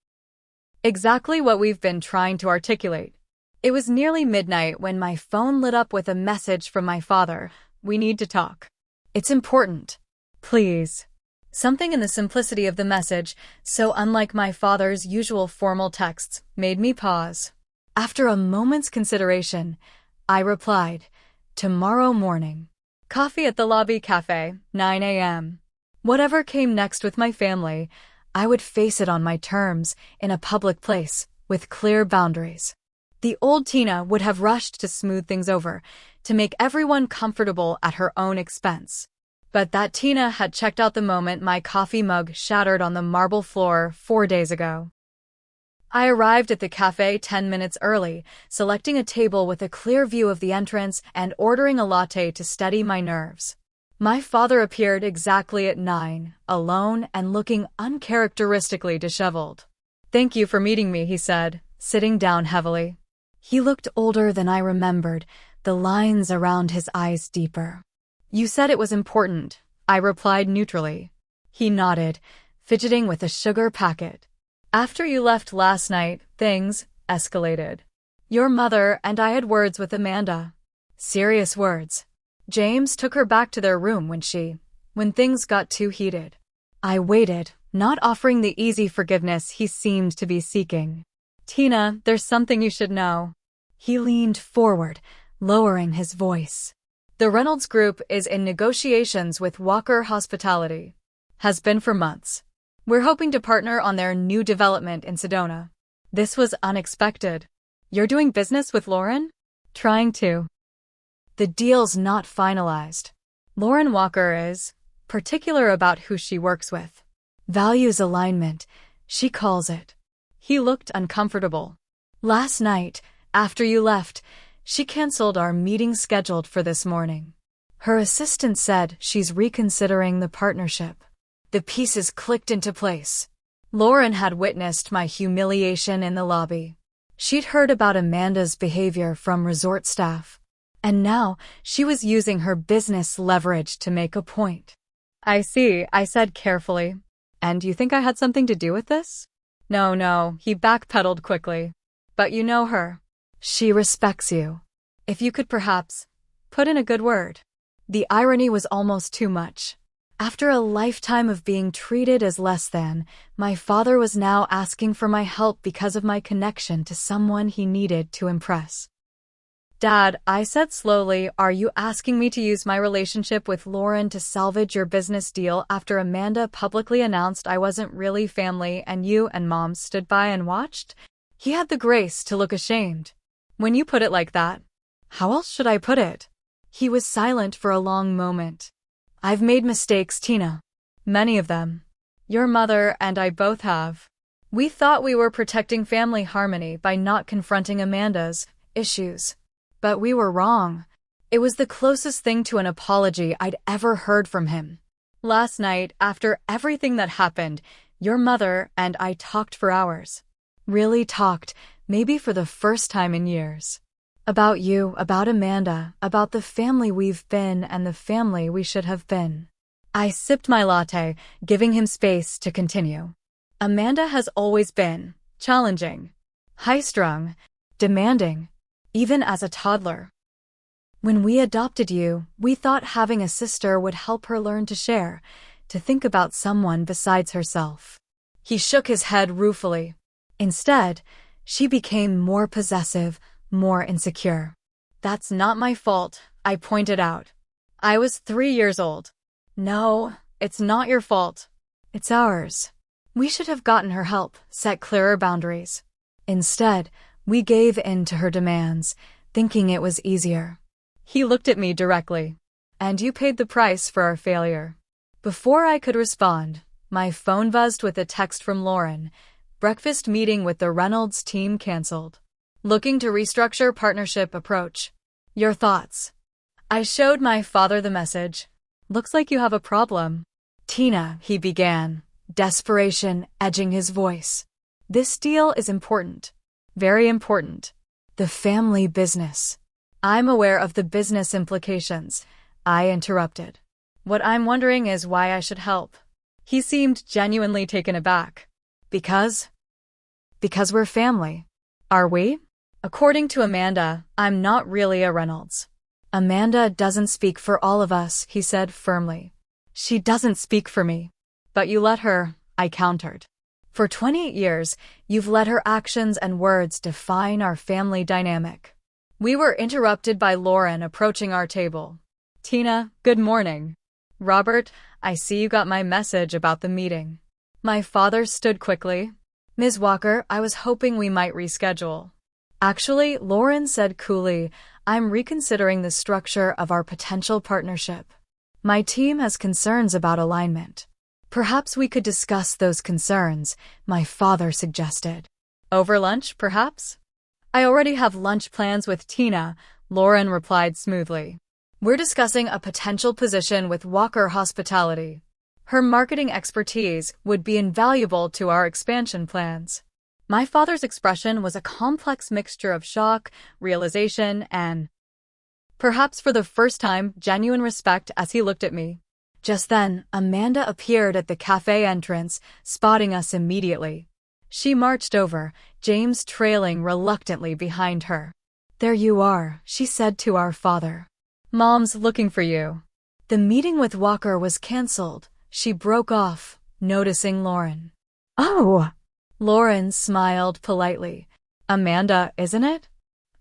Exactly what we've been trying to articulate. It was nearly midnight when my phone lit up with a message from my father. We need to talk. It's important. Please. Something in the simplicity of the message, so unlike my father's usual formal texts, made me pause. After a moment's consideration, I replied, tomorrow morning. Coffee at the lobby cafe, 9 a.m. Whatever came next with my family, I would face it on my terms, in a public place, with clear boundaries. The old Tina would have rushed to smooth things over, to make everyone comfortable at her own expense. But that Tina had checked out the moment my coffee mug shattered on the marble floor 4 days ago. I arrived at the cafe 10 minutes early, selecting a table with a clear view of the entrance and ordering a latte to steady my nerves. My father appeared exactly at 9, alone and looking uncharacteristically disheveled. Thank you for meeting me, he said, sitting down heavily. He looked older than I remembered, the lines around his eyes deeper. You said it was important, I replied neutrally. He nodded, fidgeting with a sugar packet. After you left last night, things escalated. Your mother and I had words with Amanda. Serious words. James took her back to their room when things got too heated. I waited, not offering the easy forgiveness he seemed to be seeking. Tina, there's something you should know. He leaned forward, lowering his voice. The Reynolds Group is in negotiations with Walker Hospitality. Has been for months. We're hoping to partner on their new development in Sedona. This was unexpected. You're doing business with Lauren? Trying to. The deal's not finalized. Lauren Walker is particular about who she works with. Values alignment, she calls it. He looked uncomfortable. Last night, after you left, she canceled our meeting scheduled for this morning. Her assistant said she's reconsidering the partnership. The pieces clicked into place. Lauren had witnessed my humiliation in the lobby. She'd heard about Amanda's behavior from resort staff. And now, she was using her business leverage to make a point. I see, I said carefully. And you think I had something to do with this? No, he backpedaled quickly. But you know her. She respects you. If you could perhaps put in a good word. The irony was almost too much. After a lifetime of being treated as less than, my father was now asking for my help because of my connection to someone he needed to impress. Dad, I said slowly, are you asking me to use my relationship with Lauren to salvage your business deal after Amanda publicly announced I wasn't really family and you and Mom stood by and watched? He had the grace to look ashamed. When you put it like that, how else should I put it? He was silent for a long moment. I've made mistakes, Tina. Many of them. Your mother and I both have. We thought we were protecting family harmony by not confronting Amanda's issues. But we were wrong. It was the closest thing to an apology I'd ever heard from him. Last night, after everything that happened, your mother and I talked for hours. Really talked, maybe for the first time in years. About you, about Amanda, about the family we've been and the family we should have been. I sipped my latte, giving him space to continue. Amanda has always been challenging, high-strung, demanding, even as a toddler. When we adopted you, we thought having a sister would help her learn to share, to think about someone besides herself. He shook his head ruefully. Instead, she became more possessive, more insecure. That's not my fault, I pointed out. I was 3 years old. No, it's not your fault. It's ours. We should have gotten her help, set clearer boundaries. Instead, we gave in to her demands, thinking it was easier. He looked at me directly. And you paid the price for our failure. Before I could respond, my phone buzzed with a text from Lauren. Breakfast meeting with the Reynolds team canceled. Looking to restructure partnership approach. Your thoughts? I showed my father the message. Looks like you have a problem. Tina, he began, desperation edging his voice. This deal is important. Very important. The family business. I'm aware of the business implications, I interrupted. What I'm wondering is why I should help. He seemed genuinely taken aback. Because we're family. Are we? According to Amanda, I'm not really a Reynolds. Amanda doesn't speak for all of us, he said firmly. She doesn't speak for me. But you let her, I countered. For 28 years, you've let her actions and words define our family dynamic. We were interrupted by Lauren approaching our table. Tina, good morning. Robert, I see you got my message about the meeting. My father stood quickly. Ms. Walker, I was hoping we might reschedule. Actually, Lauren said coolly, I'm reconsidering the structure of our potential partnership. My team has concerns about alignment. Perhaps we could discuss those concerns, my father suggested. Over lunch, perhaps? I already have lunch plans with Tina, Lauren replied smoothly. We're discussing a potential position with Walker Hospitality. Her marketing expertise would be invaluable to our expansion plans. My father's expression was a complex mixture of shock, realization, and, perhaps for the first time, genuine respect as he looked at me. Just then, Amanda appeared at the cafe entrance, spotting us immediately. She marched over, James trailing reluctantly behind her. There you are, she said to our father. Mom's looking for you. The meeting with Walker was cancelled. She broke off, noticing Lauren. Oh! Lauren smiled politely. Amanda, isn't it?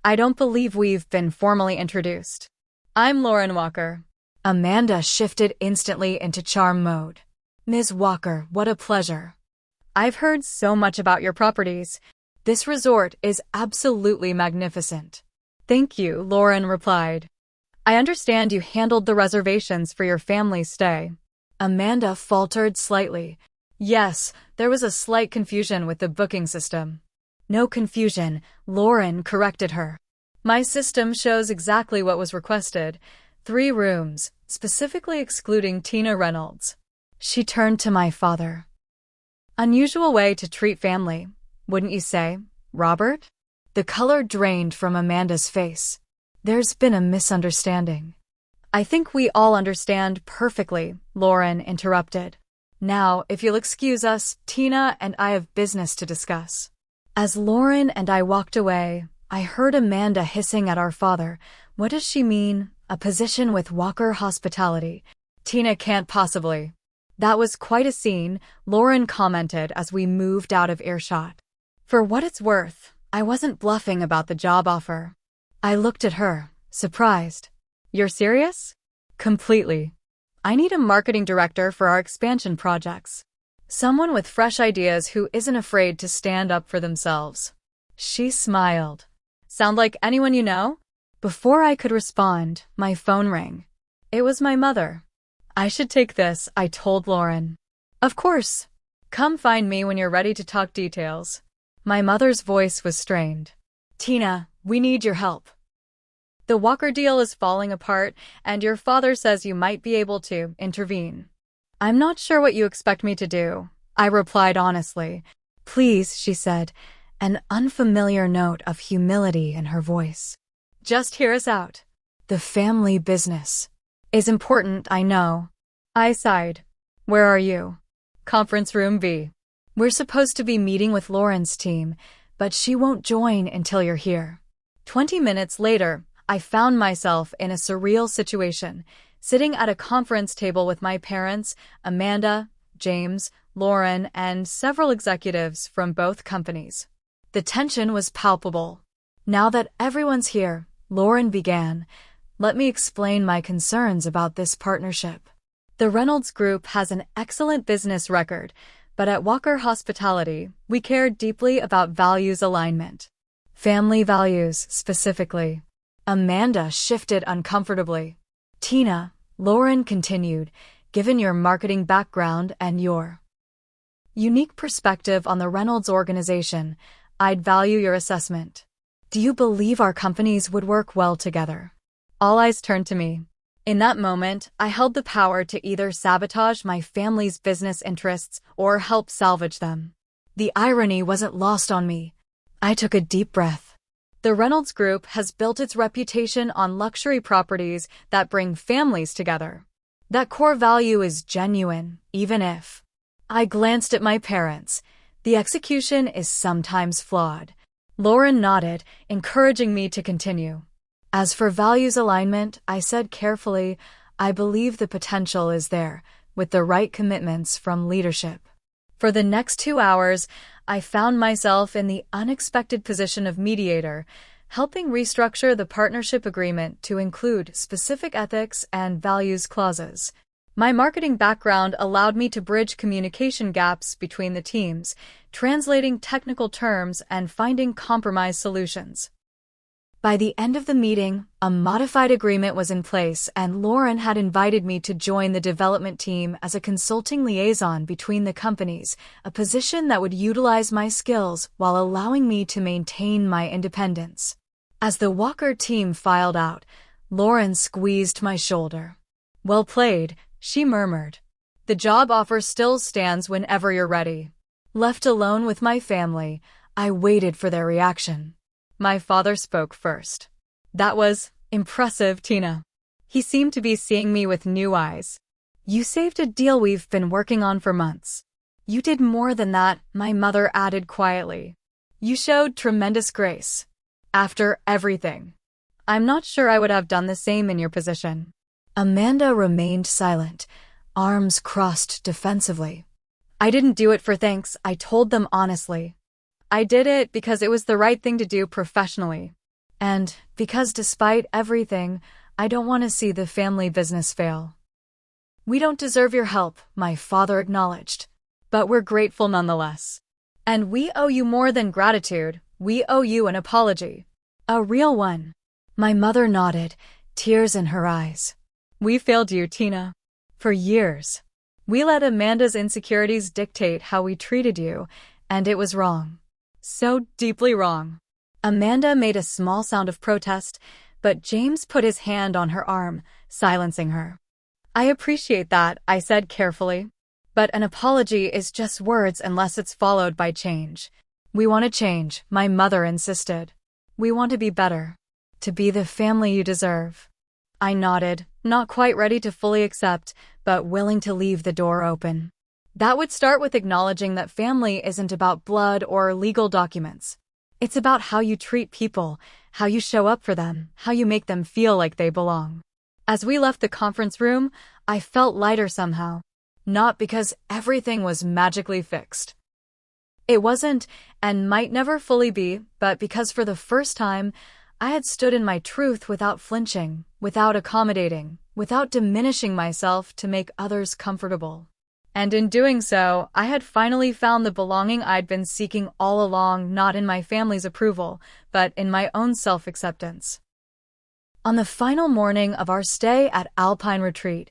I don't believe we've been formally introduced. I'm Lauren Walker. Amanda shifted instantly into charm mode. Ms. Walker, what a pleasure. I've heard so much about your properties. This resort is absolutely magnificent. Thank you, Lauren replied. I understand you handled the reservations for your family's stay. Amanda faltered slightly. Yes, there was a slight confusion with the booking system. No confusion, Lauren corrected her. My system shows exactly what was requested. 3 rooms, specifically excluding Tina Reynolds. She turned to my father. Unusual way to treat family, wouldn't you say, Robert? The color drained from Amanda's face. There's been a misunderstanding. I think we all understand perfectly, Lauren interrupted. Now, if you'll excuse us, Tina and I have business to discuss. As Lauren and I walked away, I heard Amanda hissing at our father. What does she mean? A position with Walker Hospitality. Tina can't possibly. That was quite a scene, Lauren commented as we moved out of earshot. For what it's worth, I wasn't bluffing about the job offer. I looked at her, surprised. You're serious? Completely. I need a marketing director for our expansion projects. Someone with fresh ideas who isn't afraid to stand up for themselves. She smiled. Sound like anyone you know? Before I could respond, my phone rang. It was my mother. I should take this, I told Lauren. Of course. Come find me when you're ready to talk details. My mother's voice was strained. Tina, we need your help. The Walker deal is falling apart, and your father says you might be able to intervene. I'm not sure what you expect me to do, I replied honestly. Please, she said, an unfamiliar note of humility in her voice. Just hear us out. The family business is important, I know. I sighed. Where are you? Conference room B. We're supposed to be meeting with Lauren's team, but she won't join until you're here. 20 minutes later, I found myself in a surreal situation, sitting at a conference table with my parents, Amanda, James, Lauren, and several executives from both companies. The tension was palpable. Now that everyone's here, Lauren began, let me explain my concerns about this partnership. The Reynolds Group has an excellent business record, but at Walker Hospitality, we care deeply about values alignment. Family values, specifically. Amanda shifted uncomfortably. Tina, Lauren continued, given your marketing background and your unique perspective on the Reynolds organization, I'd value your assessment. Do you believe our companies would work well together? All eyes turned to me. In that moment, I held the power to either sabotage my family's business interests or help salvage them. The irony wasn't lost on me. I took a deep breath. The Reynolds Group has built its reputation on luxury properties that bring families together. That core value is genuine, even if. I glanced at my parents. The execution is sometimes flawed. Lauren nodded, encouraging me to continue. As for values alignment, I said carefully, I believe the potential is there, with the right commitments from leadership. For the next 2 hours, I found myself in the unexpected position of mediator, helping restructure the partnership agreement to include specific ethics and values clauses. My marketing background allowed me to bridge communication gaps between the teams, translating technical terms and finding compromise solutions. By the end of the meeting, a modified agreement was in place, and Lauren had invited me to join the development team as a consulting liaison between the companies, a position that would utilize my skills while allowing me to maintain my independence. As the Walker team filed out, Lauren squeezed my shoulder. Well played, she murmured. The job offer still stands whenever you're ready. Left alone with my family, I waited for their reaction. My father spoke first. That was impressive, Tina. He seemed to be seeing me with new eyes. You saved a deal we've been working on for months. You did more than that, my mother added quietly. You showed tremendous grace. After everything. I'm not sure I would have done the same in your position. Amanda remained silent, arms crossed defensively. I didn't do it for thanks, I told them honestly. I did it because it was the right thing to do professionally. And because despite everything, I don't want to see the family business fail. We don't deserve your help, my father acknowledged. But we're grateful nonetheless. And we owe you more than gratitude, we owe you an apology. A real one. My mother nodded, tears in her eyes. We failed you, Tina. For years. We let Amanda's insecurities dictate how we treated you, and it was wrong. So deeply wrong. Amanda made a small sound of protest, but James put his hand on her arm, silencing her. I appreciate that, I said carefully. But an apology is just words unless it's followed by change. We want to change, my mother insisted. We want to be better. To be the family you deserve. I nodded, not quite ready to fully accept, but willing to leave the door open. That would start with acknowledging that family isn't about blood or legal documents. It's about how you treat people, how you show up for them, how you make them feel like they belong. As we left the conference room, I felt lighter somehow. Not because everything was magically fixed. It wasn't, and might never fully be, but because for the first time, I had stood in my truth without flinching, without accommodating, without diminishing myself to make others comfortable. And in doing so, I had finally found the belonging I'd been seeking all along, not in my family's approval, but in my own self-acceptance. On the final morning of our stay at Alpine Retreat,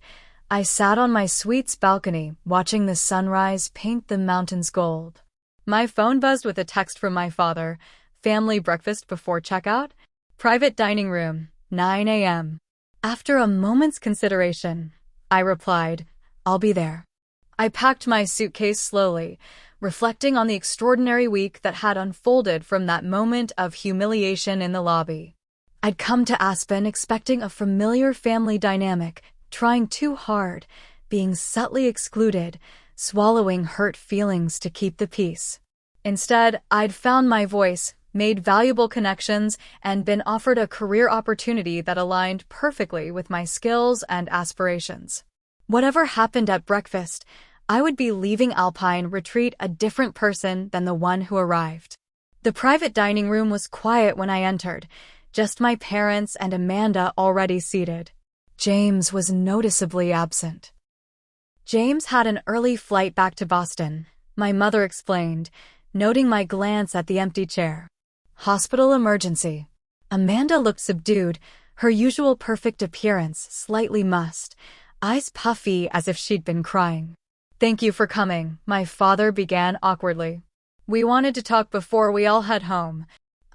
I sat on my suite's balcony, watching the sunrise paint the mountains gold. My phone buzzed with a text from my father. Family breakfast before checkout? Private dining room, 9 a.m. After a moment's consideration, I replied, I'll be there. I packed my suitcase slowly, reflecting on the extraordinary week that had unfolded from that moment of humiliation in the lobby. I'd come to Aspen expecting a familiar family dynamic, trying too hard, being subtly excluded, swallowing hurt feelings to keep the peace. Instead, I'd found my voice, made valuable connections, and been offered a career opportunity that aligned perfectly with my skills and aspirations. Whatever happened at breakfast, I would be leaving Alpine Retreat a different person than the one who arrived. The private dining room was quiet when I entered, just my parents and Amanda already seated. James was noticeably absent. James had an early flight back to Boston, my mother explained, noting my glance at the empty chair. Hospital emergency. Amanda looked subdued, her usual perfect appearance slightly mussed, eyes puffy as if she'd been crying. Thank you for coming, my father began awkwardly. We wanted to talk before we all head home.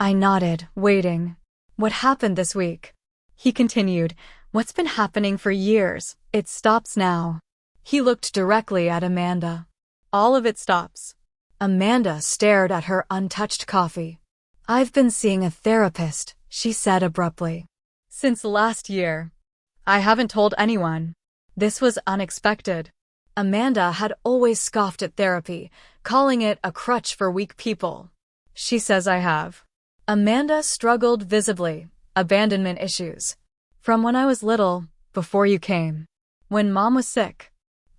I nodded, waiting. What happened this week? He continued, what's been happening for years, it stops now. He looked directly at Amanda. All of it stops. Amanda stared at her untouched coffee. I've been seeing a therapist, she said abruptly. Since last year. I haven't told anyone. This was unexpected. Amanda had always scoffed at therapy, calling it a crutch for weak people. She says I have. Amanda struggled visibly, abandonment issues. From when I was little, before you came. When Mom was sick.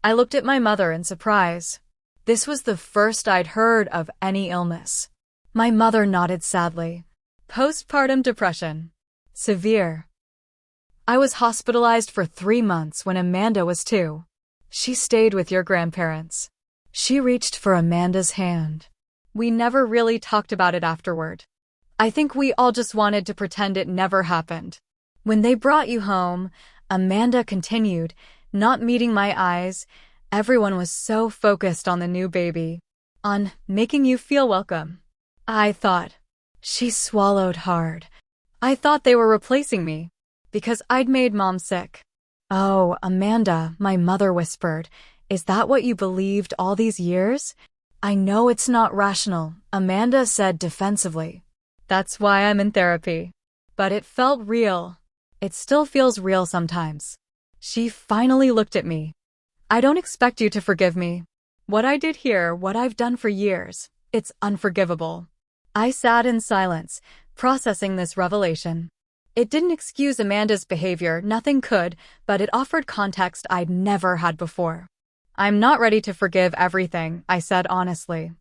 I looked at my mother in surprise. This was the first I'd heard of any illness. My mother nodded sadly. Postpartum depression. Severe. I was hospitalized for 3 months when Amanda was 2. She stayed with your grandparents. She reached for Amanda's hand. We never really talked about it afterward. I think we all just wanted to pretend it never happened. When they brought you home, Amanda continued, not meeting my eyes, everyone was so focused on the new baby. On making you feel welcome. I thought. She swallowed hard. I thought they were replacing me. Because I'd made Mom sick. Oh, Amanda, my mother whispered. Is that what you believed all these years? I know it's not rational, Amanda said defensively. That's why I'm in therapy. But it felt real. It still feels real sometimes. She finally looked at me. I don't expect you to forgive me. What I did here, what I've done for years, it's unforgivable. I sat in silence, processing this revelation. It didn't excuse Amanda's behavior, nothing could, but it offered context I'd never had before. I'm not ready to forgive everything, I said honestly.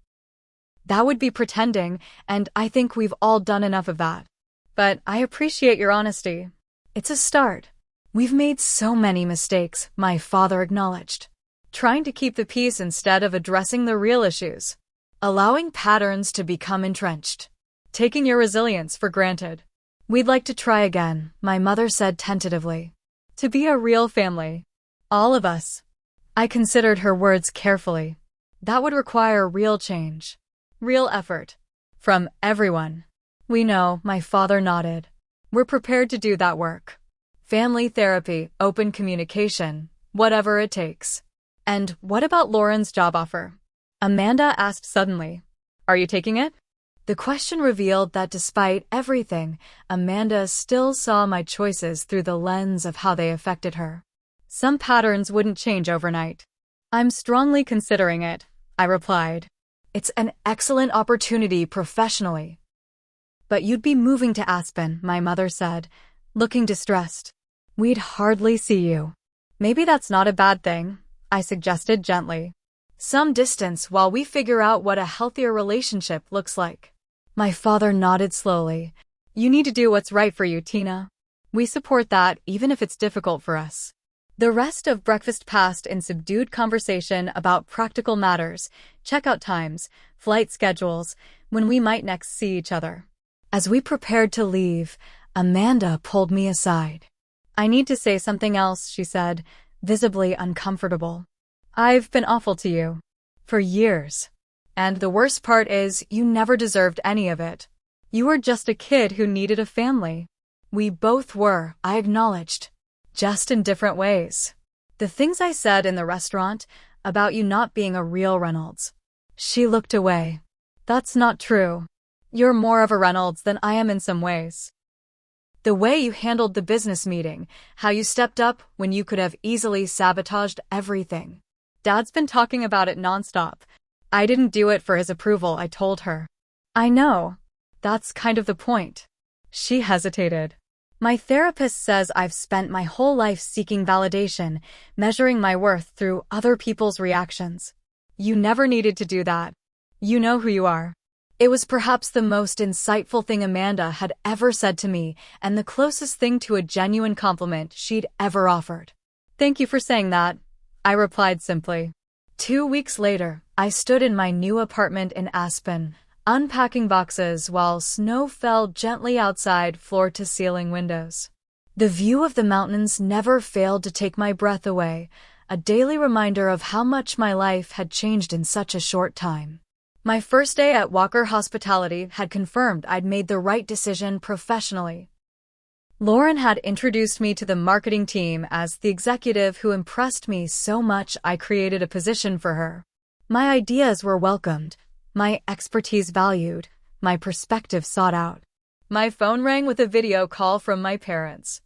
That would be pretending, and I think we've all done enough of that. But I appreciate your honesty. It's a start. We've made so many mistakes, my father acknowledged. Trying to keep the peace instead of addressing the real issues. Allowing patterns to become entrenched. Taking your resilience for granted. We'd like to try again, my mother said tentatively. To be a real family. All of us. I considered her words carefully. That would require real change. Real effort. From everyone. We know, my father nodded. We're prepared to do that work. Family therapy, open communication, whatever it takes. And what about Lauren's job offer? Amanda asked suddenly. Are you taking it? The question revealed that despite everything, Amanda still saw my choices through the lens of how they affected her. Some patterns wouldn't change overnight. I'm strongly considering it, I replied. It's an excellent opportunity professionally. But you'd be moving to Aspen, my mother said, looking distressed. We'd hardly see you. Maybe that's not a bad thing, I suggested gently. Some distance while we figure out what a healthier relationship looks like. My father nodded slowly. You need to do what's right for you, Tina. We support that, even if it's difficult for us. The rest of breakfast passed in subdued conversation about practical matters, checkout times, flight schedules, when we might next see each other. As we prepared to leave, Amanda pulled me aside. I need to say something else, she said, visibly uncomfortable. I've been awful to you. For years. And the worst part is, you never deserved any of it. You were just a kid who needed a family. We both were, I acknowledged. Just in different ways. The things I said in the restaurant, about you not being a real Reynolds. She looked away. That's not true. You're more of a Reynolds than I am in some ways. The way you handled the business meeting, how you stepped up when you could have easily sabotaged everything. Dad's been talking about it nonstop. I didn't do it for his approval, I told her. I know. That's kind of the point. She hesitated. My therapist says I've spent my whole life seeking validation, measuring my worth through other people's reactions. You never needed to do that. You know who you are. It was perhaps the most insightful thing Amanda had ever said to me, and the closest thing to a genuine compliment she'd ever offered. Thank you for saying that, I replied simply. 2 weeks later, I stood in my new apartment in Aspen, unpacking boxes while snow fell gently outside floor-to-ceiling windows. The view of the mountains never failed to take my breath away, a daily reminder of how much my life had changed in such a short time. My first day at Walker Hospitality had confirmed I'd made the right decision professionally. Lauren had introduced me to the marketing team as the executive who impressed me so much I created a position for her. My ideas were welcomed, my expertise valued, my perspective sought out. My phone rang with a video call from my parents.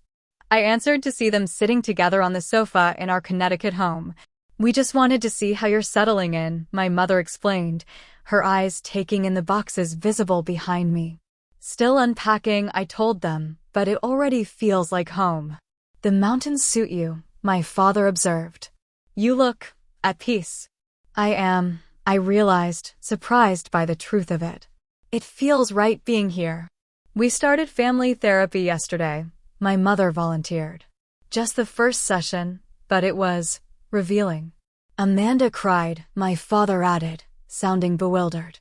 I answered to see them sitting together on the sofa in our Connecticut home. "We just wanted to see how you're settling in," my mother explained, her eyes taking in the boxes visible behind me. "Still unpacking," I told them, "but it already feels like home." "The mountains suit you," my father observed. "You look at peace." "I am," I realized, surprised by the truth of it. "It feels right being here." "We started family therapy yesterday," my mother volunteered. "Just the first session, but it was revealing." "Amanda cried," my father added, sounding bewildered.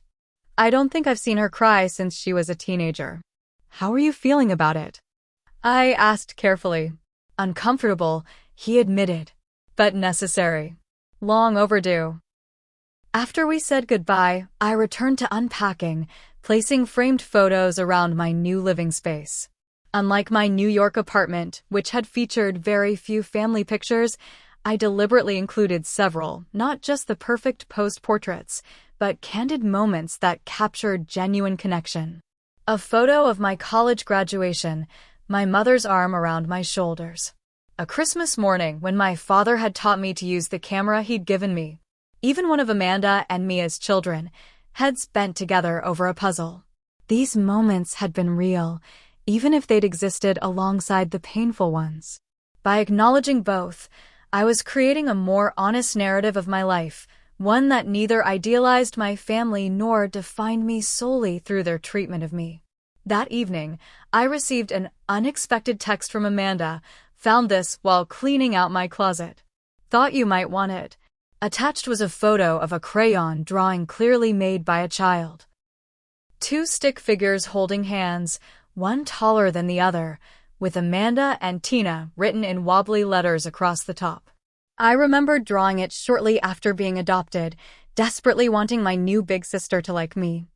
"I don't think I've seen her cry since she was a teenager." "How are you feeling about it?" I asked carefully. "Uncomfortable," he admitted, "but necessary. Long overdue." After we said goodbye, I returned to unpacking, placing framed photos around my new living space. Unlike my New York apartment, which had featured very few family pictures, I deliberately included several, not just the perfect posed portraits, but candid moments that captured genuine connection. A photo of my college graduation, my mother's arm around my shoulders. A Christmas morning when my father had taught me to use the camera he'd given me. Even one of Amanda and Mia's children, heads bent together over a puzzle. These moments had been real, even if they'd existed alongside the painful ones. By acknowledging both, I was creating a more honest narrative of my life, one that neither idealized my family nor defined me solely through their treatment of me. That evening, I received an unexpected text from Amanda. "Found this while cleaning out my closet. Thought you might want it." Attached was a photo of a crayon drawing clearly made by a child. Two stick figures holding hands, one taller than the other, with Amanda and Tina written in wobbly letters across the top. I remembered drawing it shortly after being adopted, desperately wanting my new big sister to like me.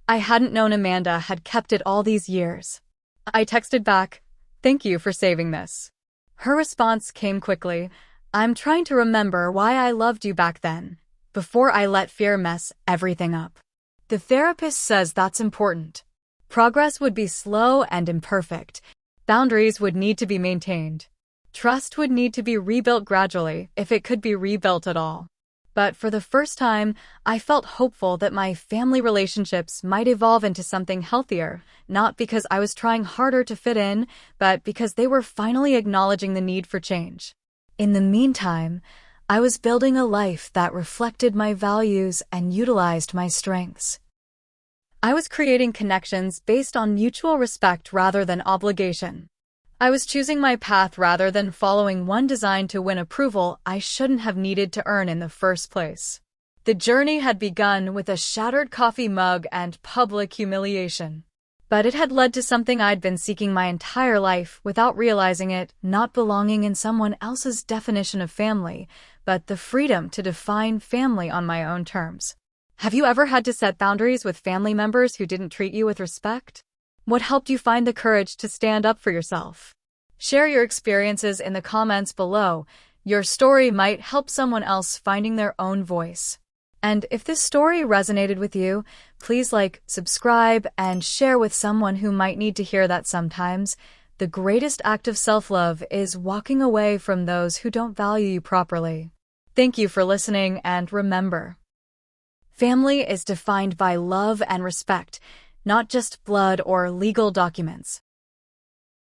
I hadn't known Amanda had kept it all these years. I texted back, "Thank you for saving this." Her response came quickly. "I'm trying to remember why I loved you back then, before I let fear mess everything up." The therapist says that's important. Progress would be slow and imperfect. Boundaries would need to be maintained. Trust would need to be rebuilt gradually, if it could be rebuilt at all. But for the first time, I felt hopeful that my family relationships might evolve into something healthier, not because I was trying harder to fit in, but because they were finally acknowledging the need for change. In the meantime, I was building a life that reflected my values and utilized my strengths. I was creating connections based on mutual respect rather than obligation. I was choosing my path rather than following one designed to win approval I shouldn't have needed to earn in the first place. The journey had begun with a shattered coffee mug and public humiliation. But it had led to something I'd been seeking my entire life without realizing it, not belonging in someone else's definition of family, but the freedom to define family on my own terms. Have you ever had to set boundaries with family members who didn't treat you with respect? What helped you find the courage to stand up for yourself? Share your experiences in the comments below. Your story might help someone else finding their own voice. And if this story resonated with you, please like, subscribe, and share with someone who might need to hear that sometimes the greatest act of self-love is walking away from those who don't value you properly. Thank you for listening, and remember, family is defined by love and respect, not just blood or legal documents.